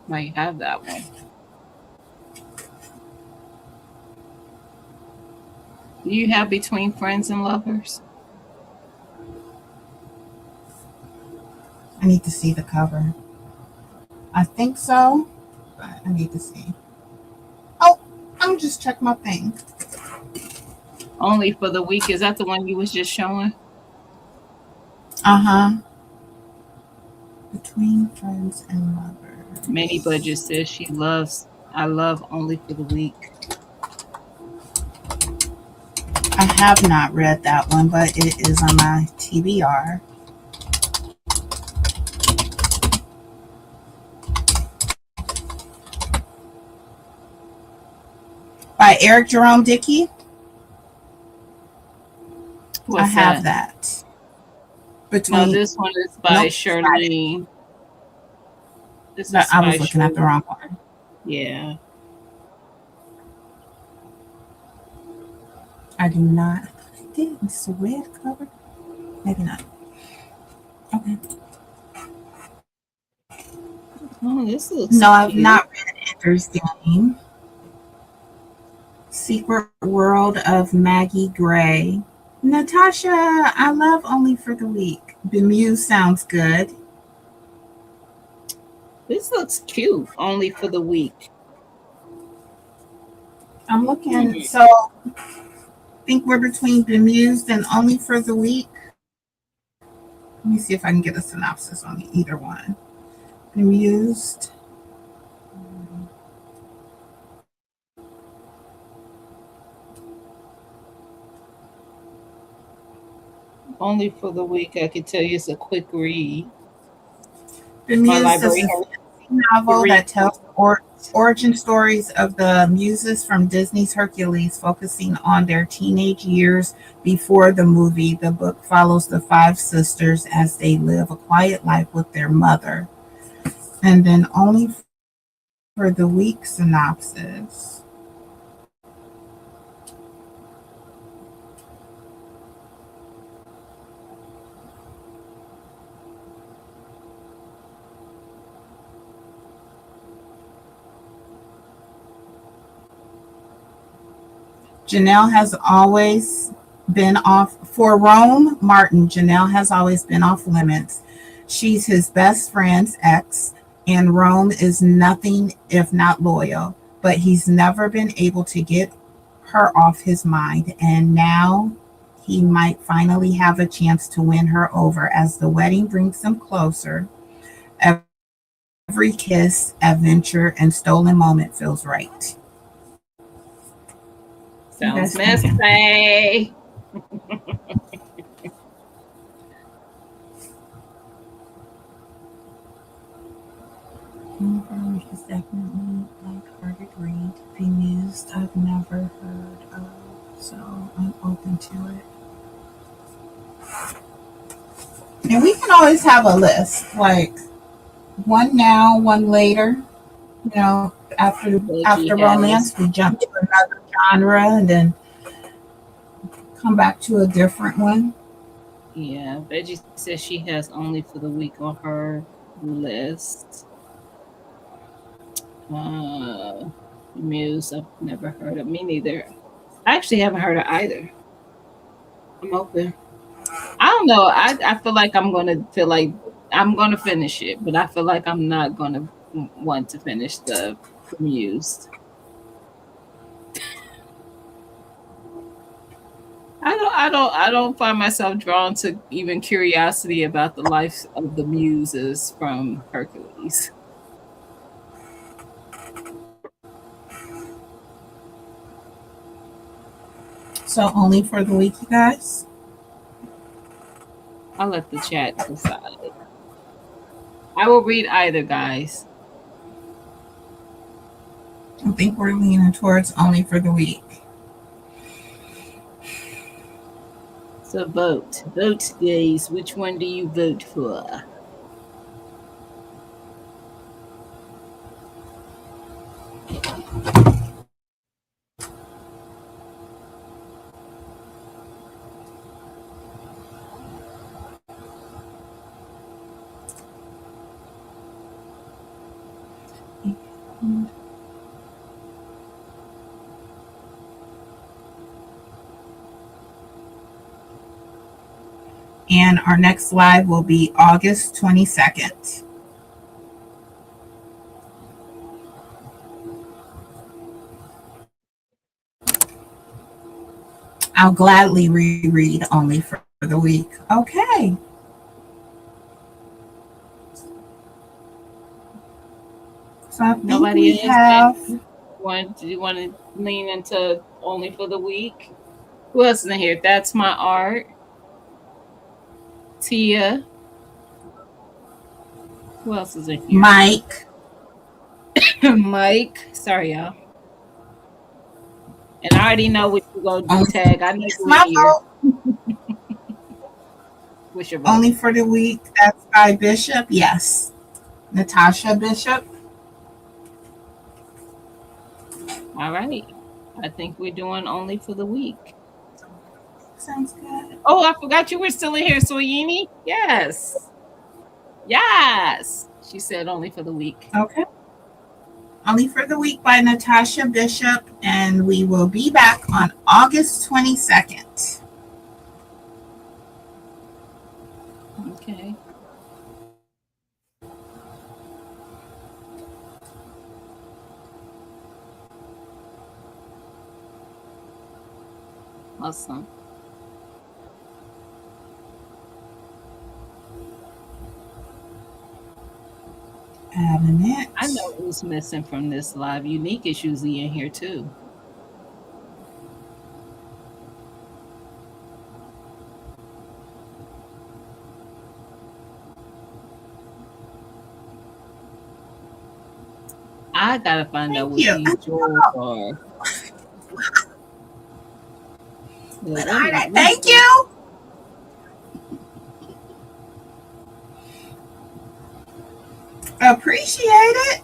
might have that one. Do you have Between Friends and Lovers? I need to see the cover. I think so, but I need to see. Oh, I'm just checking my thing. Only for the Week. Is that the one you was just showing? Uh-huh. Between Friends and Lovers. Manny Budget says I love Only for the Week. I have not read that one, but it is on my TBR. By Eric Jerome Dickey. What's I have that. No, Between this one is by Nope, Charlene. This is I by was looking at the Charlene. wrong one. Yeah. I do not. I did. This is a red cover. Maybe not. Okay. Oh, this looks No, I've cute. not read Ender's Game. Secret World of Maggie Gray. Natasha, I love Only for the Week. Bemused sounds good. This looks cute. Only for the Week. I'm looking. So, I think we're between Bemused and Only for the Week. Let me see if I can get a synopsis on either one. Bemused. Only for the Week. I can tell you it's a quick read. My Bemused is library a has fantasy novel three. that tells origin stories of the muses from Disney's Hercules, focusing on their teenage years before the movie. The book follows the five sisters as they live a quiet life with their mother. And then Only for the Week synopsis. Janelle has always been off for Rome Martin. Janelle has always been off limits. She's his best friend's ex, and Rome is nothing if not loyal. But he's never been able to get her off his mind, and now he might finally have a chance to win her over as the wedding brings them closer. Every kiss, adventure, and stolen moment feels right. Sounds That's messy. Is definitely light-hearted read. Bemused, I've never heard of, so I'm open to it. And we can always have a list, like one now, one later. You know, after Becky romance, has. we jump to another genre and then come back to a different one. Yeah, Veggie says she has Only for the Week on her list. Muse, I've never heard of. Me neither. I actually haven't heard of either. I'm open. I don't know. I feel like I'm gonna finish it, but I feel like I'm not gonna want to finish the Muse. I don't find myself drawn to even curiosity about the life of the Muses from Hercules. So only for the week, you guys. I'll let the chat decide. I will read either, guys. I think we're leaning towards only for the week. So vote. Vote, guys. Which one do you vote for? And our next live will be August 22nd. I'll gladly reread only for the week. Okay. So I think Nobody we else have. Do you want to lean into only for the week? Who else is in here? That's my art. Tia. Who else is in here? Mike. Mike. Sorry, y'all. And I already know what you're going to do, Tag. I know you're My here. vote. What's your vote? Only for the week. That's by Bishop. Yes. Natasha Bishop. All right. I think we're doing only for the week. Sounds good. Oh, I forgot you were still in here, Soyini. Yes. Yes. She said only for the week. Okay. Only for the week by Natasha Bishop. And we will be back on August 22nd. Okay. Awesome. Adding it. I know who's missing from this live. Unique is usually in here too. I gotta find out what these jewels are. Thank you. Appreciate it.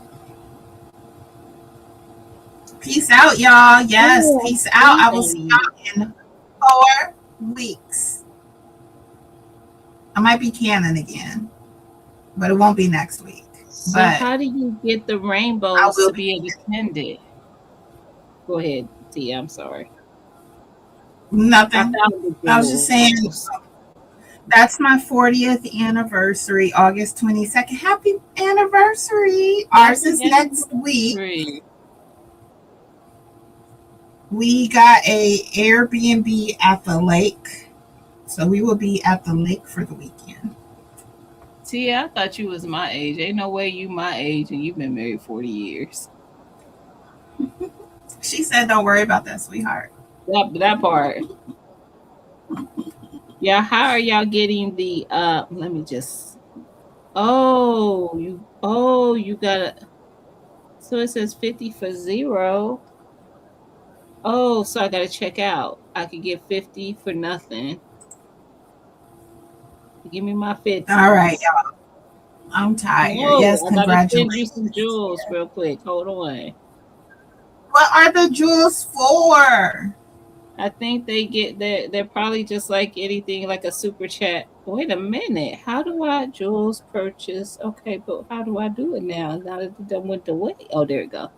Peace out, y'all. Yes, peace out. I will see y'all in 4 weeks. I might be canon again, but it won't be next week. So But how do you get the rainbows to be able to send it? Go ahead, Tia. I'm sorry. Nothing. I was just saying that's my 40th anniversary, August 22nd. Happy anniversary. Ours is next week. We got a Airbnb at the lake. So we will be at the lake for the weekend. Tia, I thought you was my age. Ain't no way you my age and you've been married 40 years. She said, don't worry about that, sweetheart. That part. Yeah, how are y'all getting the let me just you got it. So it says 50 for 0. Oh, so I gotta check out. I could get 50 for nothing. Give me my 50. All right, y'all. I'm tired. Yes, I gotta send you congratulations. some jewels real quick. Hold on. What are the jewels for? I think they get they're probably just like anything, like a super chat. Wait a minute. How do I Jules purchase? Okay, but how do I do it now? Now that it done went away. Oh, there we go.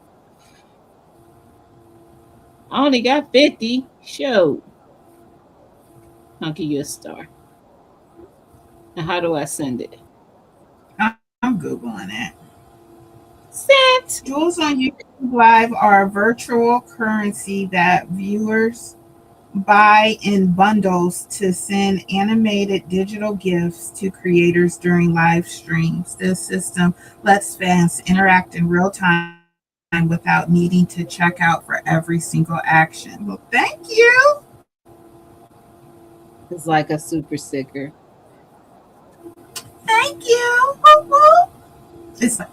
I only got 50. Show. I'll give you a star. Now how do I send it? I'm Googling it. Sent. Jewels on YouTube Live are a virtual currency that viewers buy in bundles to send animated digital gifts to creators during live streams. This system lets fans interact in real time without needing to check out for every single action. Well, thank you. It's like a super sticker. Thank you. Woo-woo. It's like,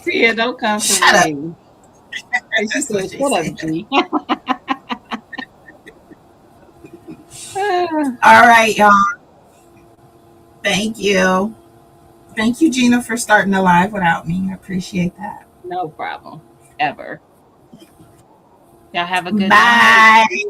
Yeah, don't come for Shut me. She That's said, what she "Shut up, said. G." All right, y'all. Thank you. Thank you, Gina, for starting the live without me. I appreciate that. No problem. Ever. Y'all have a good night. Bye.